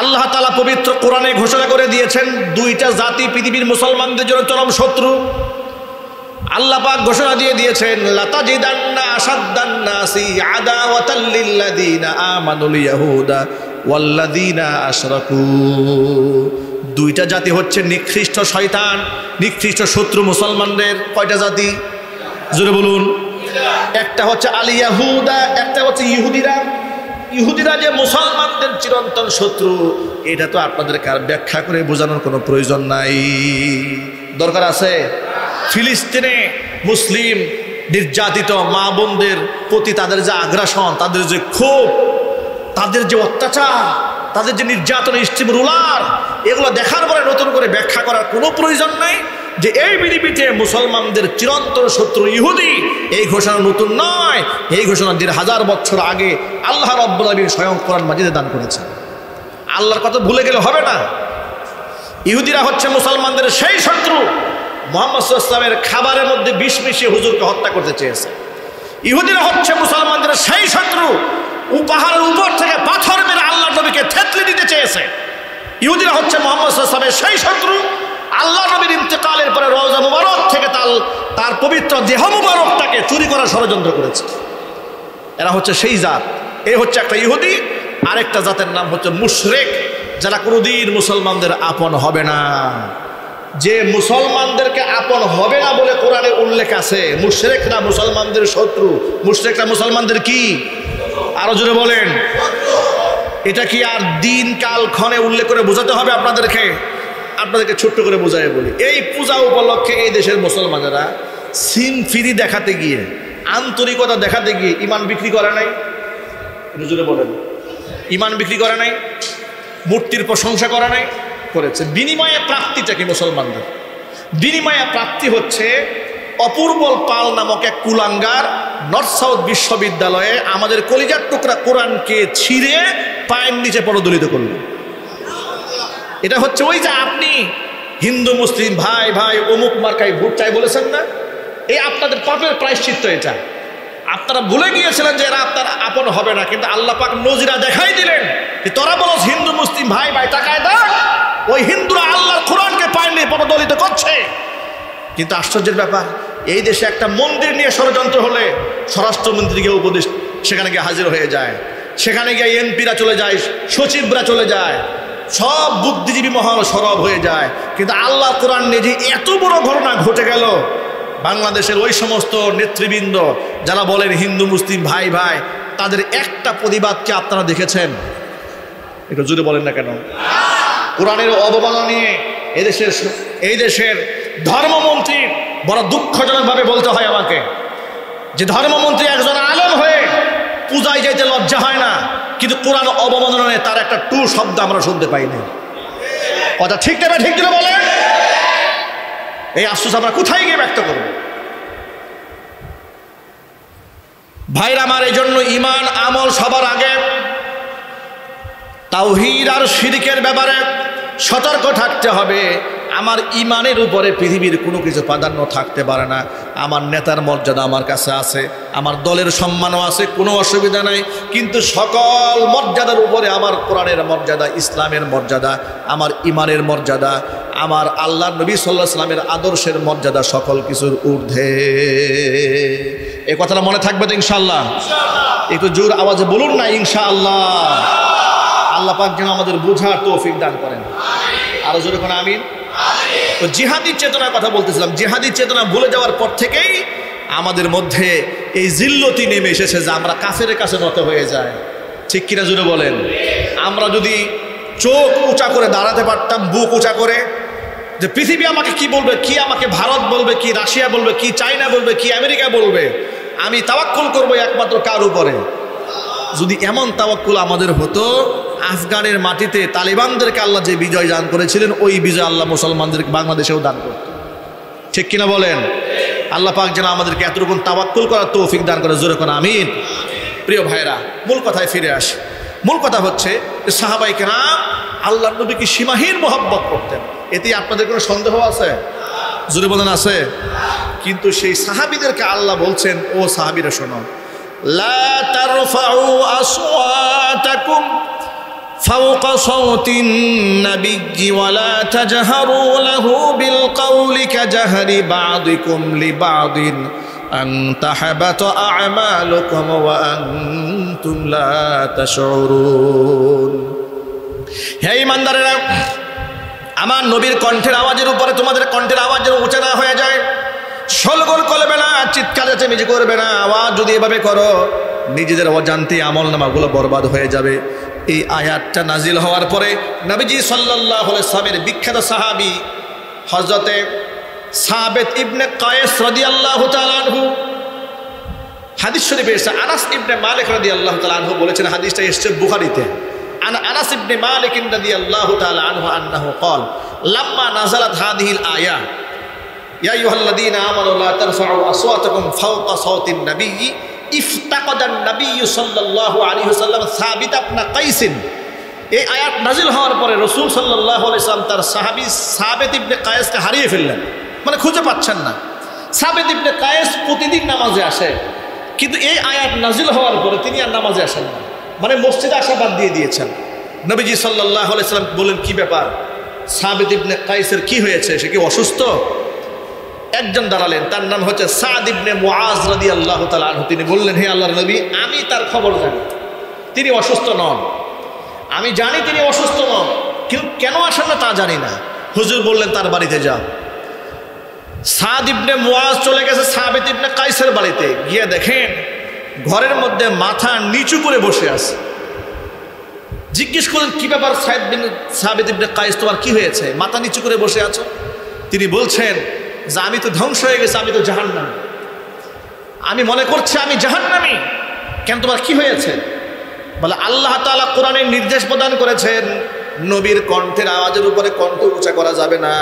আল্লাহ তাআলা পবিত্র কোরআনে ঘোষণা করে দিয়েছেন, দুইটা জাতি পৃথিবীর মুসলমানদের জন্য চরম শত্রু। আল্লাহ পাক ঘোষণা দিয়ে দিয়েছেন, লাতাজিদান্না আশাদ্দান নাসি আদাওয়াতাল লিল্লাযিনা আমানুল ইয়াহুদা ওয়াল্লাযিনা আশরাকু। দুইটা জাতি হচ্ছে নিকৃষ্ট শয়তান, নিকৃষ্ট শত্রু মুসলমানদের। কয়টা জাতি? জোরে বলুন। একটা হচ্ছে আল ইয়াহুদা, একটা হচ্ছে ইহুদিরা। ইহুদিরা যে মুসলমানদের চিরন্তন শত্রু, এটা তো আপনাদের কার ব্যাখ্যা করে বোঝানোর কোনো প্রয়োজন নাই, দরকার আছে? ফিলিস্তিনে মুসলিম নির্যাতিত মা বোনদের প্রতি তাদের যে আগ্রাসন, তাদের যে ক্ষোভ, তাদের যে অত্যাচার, তাদের যে নির্যাতন, স্টিম রুলার, এগুলো দেখার পরে নতুন করে ব্যাখ্যা করার কোনো প্রয়োজন নাই যে এই পৃথিবীতে মুসলমানদের চিরন্তন শত্রু ইহুদি। এই ঘোষণা নতুন নয়, এই ঘোষণা 1500 বছর আগে আল্লাহ রাব্বুল আলামিন স্বয়ং কোরআন মাজিদে দান করেছেন। আল্লাহর কথা ভুলে গেলে হবে না। ইহুদিরা হচ্ছে মুসলমানদের সেই শত্রু, মুহাম্মদ সাল্লাল্লাহু আলাইহি ওয়াসাল্লামের খাবারের মধ্যে বিষ মিশিয়ে হুজুরকে হত্যা করতে চেয়েছে। ইহুদিরা হচ্ছে মুসলমানদের সেই শত্রু, পাহাড়ের উপর থেকে পাথর মেরে আল্লাহ নবীকে থেতলে দিতে চেয়েছে। ইহুদিরা হচ্ছে মুহাম্মদ সাল্লাল্লাহু আলাইহি ওয়াসাল্লামের সেই শত্রু, আল্লাহ নবীর ইন্তেকালের পরে রওজা মুবারক থেকে তার পবিত্র দেহ মুবারকটাকে চুরি করার ষড়যন্ত্র করেছে। এরা হচ্ছে সেই জাত। এই হচ্ছে একটা ইহুদি। আরেকটা জাতের নাম হচ্ছে মুশরিক, যারা কোনোদিন মুসলমানদের আপন হবে না। যে মুসলমানদেরকে আপন হবে না বলে কোরআনে উল্লেখ আছে, মুশরিকরা মুসলমানদের শত্রু। মুশরিকরা মুসলমানদের কি? আরো জোরে বলেন। এটা কি আর দিন কাল ক্ষণে উল্লেখ করে বোঝাতে হবে আপনাদেরকে? আপনাদেরকে ছোট্ট করে বোঝায় বলি, এই পূজা উপলক্ষে এই দেশের মুসলমানেরা সিন ফিরি দেখাতে গিয়ে, আন্তরিকতা দেখাতে গিয়ে ইমান বিক্রি করে নাই? জোরে বলেন। ইমান বিক্রি করে নাই? মূর্তির প্রশংসা করে নাই? করেছে। বিনিময়ে প্রাপ্তিটা কি মুসলমানদের? বিনিময়ে প্রাপ্তি হচ্ছে অপূর্বল পাল নামক এক কুলাঙ্গার নর্থ সাউথ বিশ্ববিদ্যালয়ে আমাদের কলিজার টুকরা কোরআনকে ছিঁড়ে পায়ের নিচে পদদলিত করল। এটা হচ্ছে ওই যে আপনি হিন্দু মুসলিম ভাই ভাই অমুক মার্কায় ভোট চাই বলেছেন না, এই আপনাদের পাপের প্রায়শ্চিত্ত এটা। আপনারা ভুলে গিয়েছিলেন যে এরা আপনার আপন হবে না, কিন্তু আল্লাহ পাক নজিরা দেখাই দিলেন যে তোরা বলস হিন্দু মুসলিম ভাই ভাই টাকায় দেখ, ওই হিন্দুরা আল্লাহর কোরআনকে পায়ের নিয়ে পদদলিত করছে। কিন্তু আশ্চর্যের ব্যাপার, এই দেশে একটা মন্দির নিয়ে ষড়যন্ত্র হলে স্বরাষ্ট্রমন্ত্রীকে উপদেশ সেখানে গিয়ে হাজির হয়ে যায়, সেখানে গিয়ে এমপিরা চলে যায়, সচিবরা চলে যায়, সব বুদ্ধিজীবী মহল সরব হয়ে যায়। কিন্তু আল্লাহ কোরআন নিয়ে যে এত বড় ঘটনা ঘটে গেল, বাংলাদেশের ওই সমস্ত নেতৃবৃন্দ যারা বলেন হিন্দু মুসলিম ভাই ভাই, তাদের একটা প্রতিবাদকে আপনারা দেখেছেন? একটু জোরে বলেন না কেন? কোরআনের অবমাননা নিয়ে এই দেশের ধর্মমন্ত্রী বড় দুঃখজনকভাবে বলতে হয় আমাকে, যে ধর্মমন্ত্রী একজন আলেম হয়ে পূজায় যাইতে লজ্জা হয় না, কিন্তু কোরআন অবমাননা নিয়ে তার একটা টু শব্দ আমরা শুনতে পাই না। কথা ঠিক না? ঠিক করে বলেন। এই আফসোস আমরা কোথায় গিয়ে ব্যক্ত করব? ভাইরা আমার, এই জন্য ঈমান আমল সবার আগে তাওহীদ আর শিরকের ব্যাপারে সতর্ক থাকতে হবে। আমার ঈমানের উপরে পৃথিবীর কোনো কিছু প্রাধান্য থাকতে পারে না। আমার নেতার মর্যাদা আমার কাছে আছে, আমার দলের সম্মানও আছে, কোনো অসুবিধা নাই, কিন্তু সকল মর্যাদার উপরে আমার কোরআনের মর্যাদা, ইসলামের মর্যাদা, আমার ঈমানের মর্যাদা, আমার আল্লাহ নবী সাল্লাল্লাহু আলাইহি ওয়াসাল্লামের আদর্শের মর্যাদা সকল কিছুর ঊর্ধ্বে। এই কথাটা মনে থাকবে তো ইনশাআল্লাহ? একটু জোর আওয়াজে বলুন না ইনশাআল্লাহ। আল্লাহ পাক যেন আমাদের বুঝার তৌফিক দান করেন। আরো জোরে কোন আমিন। তো জিহাদি চেতনার কথা বলতেছিলাম। জিহাদি চেতনা ভুলে যাওয়ার পর থেকেই আমাদের মধ্যে এই জিল্লতি নেমে এসেছে যে আমরা কাফেরের কাছে নত হয়ে যায়। ঠিক কিনা জোরে বলেন? আমরা যদি চোখ উঁচা করে দাঁড়াতে পারতাম, বুক উঁচা করে, যে পৃথিবী আমাকে কি বলবে, কি আমাকে ভারত বলবে, কি রাশিয়া বলবে, কি চায়না বলবে, কি আমেরিকা বলবে, আমি তাওয়াক্কুল করবো একমাত্র কার উপরে? যদি এমন তাওয়াক্কুল আমাদের হতো, আফগানের মাটিতে তালিবানদেরকে আল্লাহ যে বিজয় দান করেছিলেন, ওই বিজয় আল্লাহ মুসলমানদেরকে বাংলাদেশেও দান করত। ঠিক কিনা বলেন? আল্লাহ পাক যেন আমাদেরকে এতটুকু তাওয়াক্কুল করার তৌফিক দান করে। জোরে কোন আমিন। প্রিয় ভাইরা, মূল কথায় ফিরে আসি। মূল কথা হচ্ছে যে সাহাবায়ে কেরাম আল্লাহর নবীকে সীমাহীন মহব্বত করতেন। এতে আপনাদের কোনো সন্দেহ আছে? জোরে বলেন আছে? কিন্তু সেই সাহাবীদেরকে আল্লাহ বলছেন, ও সাহাবীরা শোনো, লা তারফাউ আসওয়াতাকুম ফাওকা সাওতিন নাবিয়্যি ওয়া লা তাজহারু লাহু বিল কওলি কাজহরি বা'দিকুম লিবা'দিন আন তাহবাতা আ'মালুকুম ওয়া আনতুম লা তাশউরুন। হে ঈমানদারেরা, আমার নবীর কণ্ঠের আওয়াজের উপরে তোমাদের কণ্ঠের আওয়াজ যেন উঁচা না হয়ে যায়। শোরগোল করবে না, চিৎকার চেঁচামেচি করবে না। আওয়াজ যদি এভাবে করো, নিজেদের অজান্তে আমলনামাগুলো বরবাদ হয়ে যাবে। এই আয়াতটা নাজিল হওয়ার পরে নবীজি সাল্লাল্লাহু আলাইহি ওয়াসাল্লামের বিখ্যাত সাহাবী হযরতে সাবিত ইবনে কায়েস রাদিয়াল্লাহু তাআলা আনহু, হাদিস শরীফে এসেছে, আনাস ইবনে মালিক রাদিয়াল্লাহু তাআলা আনহু বলেছেন, হাদিসটা এসেছে বুখারীতে। আনাস ইবনে মালিক রাদিয়াল্লাহু তাআলা আনহু আন্নাহু قال لما نزلت هذه الآية يا أيها الذين آمنوا لا ترفعوا أصواتكم فوق صوت النبي افتقد النبي صلى الله عليه وسلم ثابت بن قيس। এই আয়াত নাজিল হওয়ার পরে রাসূল সাল্লাল্লাহু আলাইহি ওয়াসাল্লাম তার সাহাবী সাবিত ইবনে কায়েসকে হারিয়ে ফেললেন, মানে খুঁজে পাচ্ছেন না। সাবিত ইবনে কায়েস প্রতিদিন নামাজে আসে, কিন্তু এই আয়াত নাজিল হওয়ার পরে তিনি আর নামাজে আসেন না, মানে মসজিদে আসা বাদ দিয়ে দিয়েছেন। নবীজি সাল্লাল্লাহু আলাইহি ওয়াসাল্লাম বললেন, কি ব্যাপার, সাবিত ইবনে কায়েসের কি হয়েছে, সে কি অসুস্থ? একজন দাঁড়ালেন, তার নাম হচ্ছে সাদ ইবনে মুআজ রাদিয়াল্লাহু তাআলা আনহু। তিনি বললেন, হে আল্লাহর নবী, আমি তার খবর জানি, তিনি অসুস্থ নন, আমি জানি তিনি অসুস্থ নন, কিন্তু কেন আসেন না তা জানি না। হুজুর বললেন, তার বাড়িতে যাও। সাদ ইবনে মুআজ চলে গেছে সাবিত ইবনে কায়েসের বাড়িতে, গিয়ে দেখেন ঘরের মধ্যে মাথা নিচু করে বসে আছে। জিজ্ঞেস করলেন, কি ব্যাপার সাবিত ইবনে কায়েস, তোমার কি হয়েছে, মাথা নিচু করে বসে আছো? তিনি বলছেন যে আমি তো ধ্বংস হয়ে গেছি, আমি তো জাহান্নামী, আমি মনে করছি আমি জাহান্নামী। কেন, তোমার কি হয়েছে? বলে, আল্লাহ তাআলা কোরআনের নির্দেশ প্রদান করেছেন, নবীর কণ্ঠের আওয়াজের উপরে কণ্ঠ উঁচা করা যাবে না,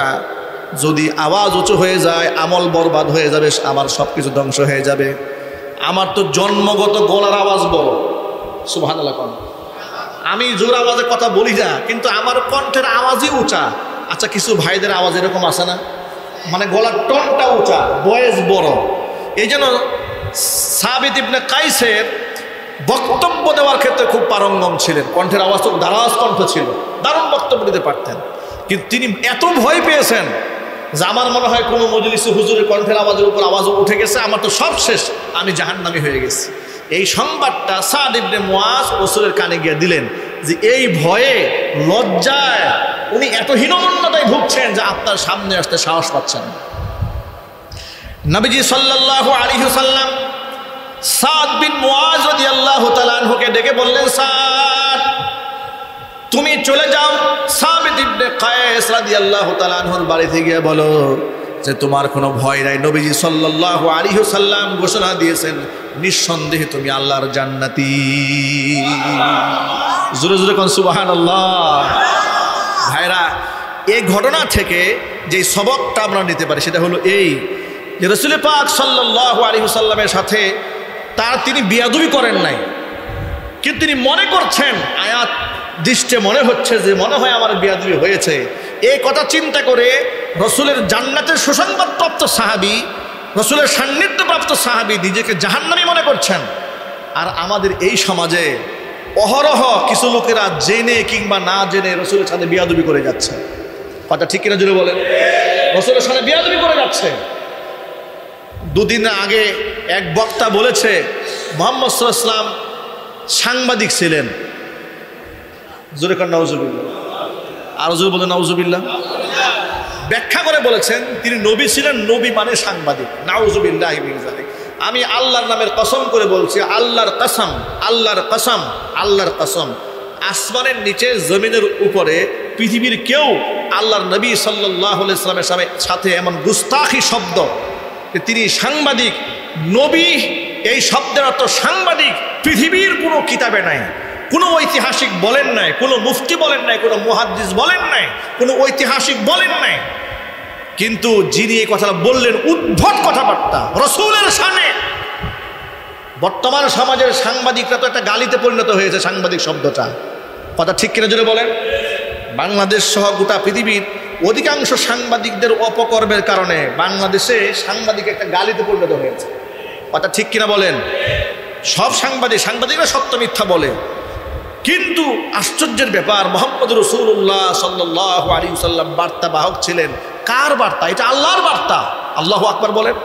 যদি আওয়াজ উঁচু হয়ে যায় আমল বরবাদ হয়ে যাবে, আমার সব কিছু ধ্বংস হয়ে যাবে। আমার তো জন্মগত গলার আওয়াজ বড়, সুবহানাল্লাহ। আমি জোর আওয়াজে কথা বলি না, কিন্তু আমার কণ্ঠের আওয়াজই উঁচা। আচ্ছা, কিছু ভাইদের আওয়াজ এরকম আছে না, মানে গলার টনটা উঁচা, বয়েস বড়। এই জন্য সাবিত ইবনে কাইসের বক্তব্য দেওয়ার ক্ষেত্রে খুব পারঙ্গম ছিলেন, কণ্ঠের আওয়াজ খুব দারাজ কণ্ঠ ছিল, দারুণ বক্তব্য দিতে পারতেন। কিন্তু তিনি এত ভয় পেয়েছেন যে আমার মনে হয় কোনো মজলিসে হুজুরের কণ্ঠের আওয়াজের উপর আওয়াজ উঠে গেছে, আমার তো সব শেষ, আমি জাহান্নামী হয়ে গেছি। এই সংবাদটা সাদ ইবনে মুআজ রাসূলের কানে গিয়ে দিলেন যে এই ভয়ে লজ্জায় উনি এত হীনমন্যতায় ভুগছেন যে আপনার সামনে আসতে সাহস পাচ্ছেন। নবীজি সাল্লাল্লাহু আলাইহি ওয়াসাল্লাম সাদ বিন মুআজ রাদিয়াল্লাহু তাআলা আনহুকে ডেকে বললেন, সাদ তুমি চলে যাও সাবিত ইবনে কায়েস রাদিয়াল্লাহু তাআলা আনহুর বাড়িতে গিয়ে বলো যে তোমার কোনো ভয় নাই। নবীজি সাল্লাল্লাহু আলাইহি ওয়াসাল্লাম ঘোষণা দিয়েছেন, নিঃসন্দেহে তুমি আল্লাহর জান্নাতি। জোরে জোরে কোন সুবহানাল্লাহ। ভাইরা, এই ঘটনা থেকে যে সবকটা আমরা নিতে পারি সেটা হলো এই যে রাসূল পাক সাল্লাল্লাহু আলাইহি ওয়াসাল্লামের সাথে তিনি বেয়াদবি করেন নাই, কিন্তু তিনি মনে করছেন আয়াত দৃষ্টে মনে হচ্ছে যে মনে হয় আমার বেয়াদবি হয়েছে। এই কথা চিন্তা করে রসুলের জান্নাতের সুসংবাদপ্রাপ্ত সাহাবী, রসুলের সান্নিধ্যপ্রাপ্ত সাহাবী নিজেকে জাহান্নামী মনে করছেন। আর আমাদের এই সমাজে অহরহ কিছু লোকেরা জেনে কিংবা না জেনে রসুলের সাথে বেয়াদবি করে যাচ্ছে। কথা ঠিক কিনা জুড়ে বলেন? রসুলের সাথে বেয়াদবি করে যাচ্ছে। দুদিন আগে এক বক্তা বলেছে মুহাম্মদ সাল্লাল্লাহু আলাইহি ওয়াসাল্লাম সাংবাদিক ছিলেন। জোরে কান নাউজুবিল্লাহ। আর জোরে বলেন নাউজুবিল্লাহ। ব্যাখ্যা করে বলেছেন তিনি নবী ছিলেন, নবী মানে সাংবাদিক। নাউজুবিল্লাহি মিন যালিক। আমি আল্লাহর নামের কসম করে বলছি, আল্লাহর কসম, আল্লাহর কসম, আল্লাহর কসম, আসমানের নিচে জমিনের উপরে পৃথিবীর কেউ আল্লাহর নবী সাল্লাল্লাহু আলাইহি ওয়াসাল্লামের সাথে এমন গুস্তাখি শব্দ, তিনি সাংবাদিক, নবী এই শব্দের অর্থ সাংবাদিক পৃথিবীর কোনো কিতাবে নাই, কোনো ঐতিহাসিক বলেন নাই, কোনো মুফতি বলেন নাই, কোনো মুহাদ্দিস বলেন নাই, কোনো ঐতিহাসিক বলেন নাই। কিন্তু যিনি এই কথাটা বললেন, উদ্ভট কথাবার্তা রাসূলের শানে। বর্তমান সমাজের সাংবাদিকরা তো একটা গালিতে পরিণত হয়েছে সাংবাদিক শব্দটা। কথা ঠিক কিনা জুড়ে বলেন? বাংলাদেশ সহ গোটা পৃথিবীর অধিকাংশ সাংবাদিকদের অপকর্মের কারণে বাংলাদেশে সাংবাদিক একটা গালিতে পরিণত হয়েছে। কথা ঠিক কিনা বলেন? সব সাংবাদিকরা সত্য মিথ্যা বলে, কিন্তু আশ্চর্যের ব্যাপার মুহাম্মদ রাসূলুল্লাহ সাল্লাল্লাহু আলাইহি ওয়াসাল্লাম বার্তা বাহক ছিলেন। কার বার্তা? এটা আল্লাহর বার্তা। আল্লাহু আকবার বলেন।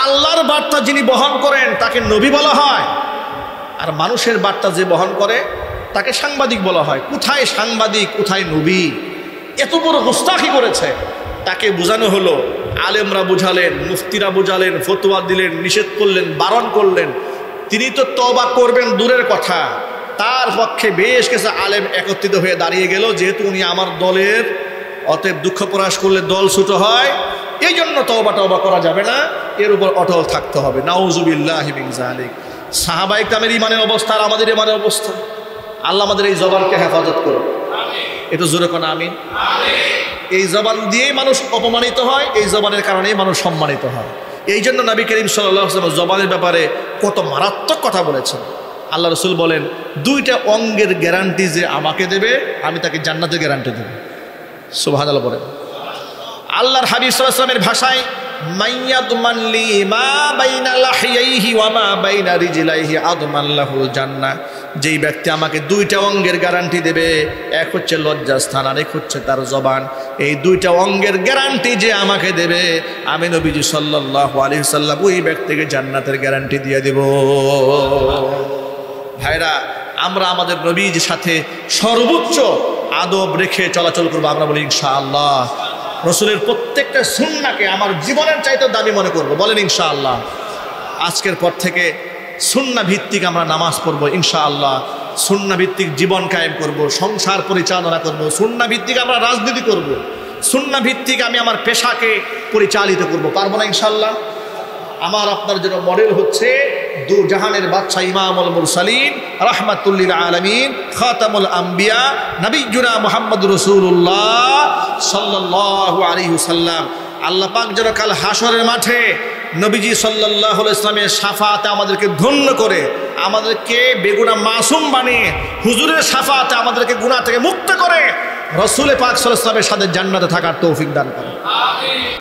আল্লাহর বার্তা যিনি বহন করেন তাকে নবী বলা হয়, আর মানুষের বার্তা যে বহন করে তাকে সাংবাদিক বলা হয়। কোথায় সাংবাদিক, কোথায় নবী? এত বড় গুস্তাখি করেছে। তাকে বোঝানো হলো, আলেমরা বুঝালেন, মুফতিরা বুঝালেন, ফতোয়া দিলেন, নিষেধ করলেন, বারণ করলেন। তিনি তো তওবা করবেন দূরের কথা, তার পক্ষে বেশ কিছু আলেম একত্রিত হয়ে দাঁড়িয়ে গেল, যেহেতু উনি আমার দলের, অতএব দুঃখ প্রকাশ করলে দল ছোট হয়, এই জন্য তওবা করা যাবে না, এর উপর অটল থাকতে হবে। নাউজুবিল্লাহি মিন যালিক। সাহাবায়ে কেরামের ইমানের অবস্থা আর আমাদের ইমানের অবস্থা। আল্লাহ আমাদের এই জবানকে হেফাজত করুন। একটু জোরে কোন আমিন। এই জবান দিয়েই মানুষ অপমানিত হয়, এই জবানের কারণেই মানুষ সম্মানিত হয়। এই জন্য নবী করিম সাল্লাল্লাহু আলাইহি ওয়াসাল্লাম জবানের ব্যাপারে কত মারাত্মক কথা বলেছেন। আল্লাহ রাসূল বলেন, দুইটা অঙ্গের গ্যারান্টি যে আমাকে দেবে, আমি তাকে জান্নাতের গ্যারান্টি দেব। সুবহানাল্লাহ বলেন। আল্লাহর হাবিব সাল্লাল্লাহু আলাইহি ওয়াসাল্লামের ভাষায়, মাইয়াদমান লি মা বাইনা লাহিয়াইহি ওয়া মা বাইনা রিজলাইহি আদমান লাহুল জান্নাহ। যেই ব্যক্তি আমাকে দুইটা অঙ্গের গ্যারান্টি দেবে, এক হচ্ছে লজ্জাস্থান আর এক হচ্ছে তার জবান, এই দুইটা অঙ্গের গ্যারান্টি যে আমাকে দেবে, আমি নবীজি সাল্লাল্লাহু আলাইহি ওয়াসাল্লাম ওই ব্যক্তিকে জান্নাতের গ্যারান্টি দিয়ে দেব। ভাইরা, আমরা আমাদের নবীর সাথে সর্বোচ্চ আদব রেখে চলাচল করবো। আমরা বলি ইনশাআল্লাহ। রসুলের প্রত্যেকটা সুন্নাহকে আমার জীবনের চাইতে দামি মনে করব। বলেন ইনশাআল্লাহ। আজকের পর থেকে সুন্নাহ ভিত্তিক আমরা নামাজ পড়বো ইনশাআল্লাহ। সুন্নাহ ভিত্তিক জীবন কায়েম করব, সংসার পরিচালনা করব, সুন্নাহ ভিত্তিক আমরা রাজনীতি করব, সুন্নাহ ভিত্তিক আমি আমার পেশাকে পরিচালিত করব। পারবো না ইনশাআল্লাহ? আমার আপনার জন্য মডেল হচ্ছে দু জাহানের বাদশা ইমামুল মুরসালিন রাহমাতুল লিল আলামিন খাতামুল আম্বিয়া নবিয়ুনা মুহাম্মদুর রাসূলুল্লাহ সাল্লাল্লাহু আলাইহি ওয়াসাল্লাম। আল্লাহ পাক যেন কাল হাসরের মাঠে নবীজি সাল্লাল্লাহু আলাইহি ইসলামের শাফাআতে আমাদেরকে ধন্য করে, আমাদেরকে বেগুনাহ মাসুম বানিয়ে হুজুরের শাফাআতে আমাদেরকে গুনাহ থেকে মুক্ত করে রাসূল পাক সাল্লাল্লাহু আলাইহি ইসলামের সাথে জান্নাতে থাকার তৌফিক দান করেন।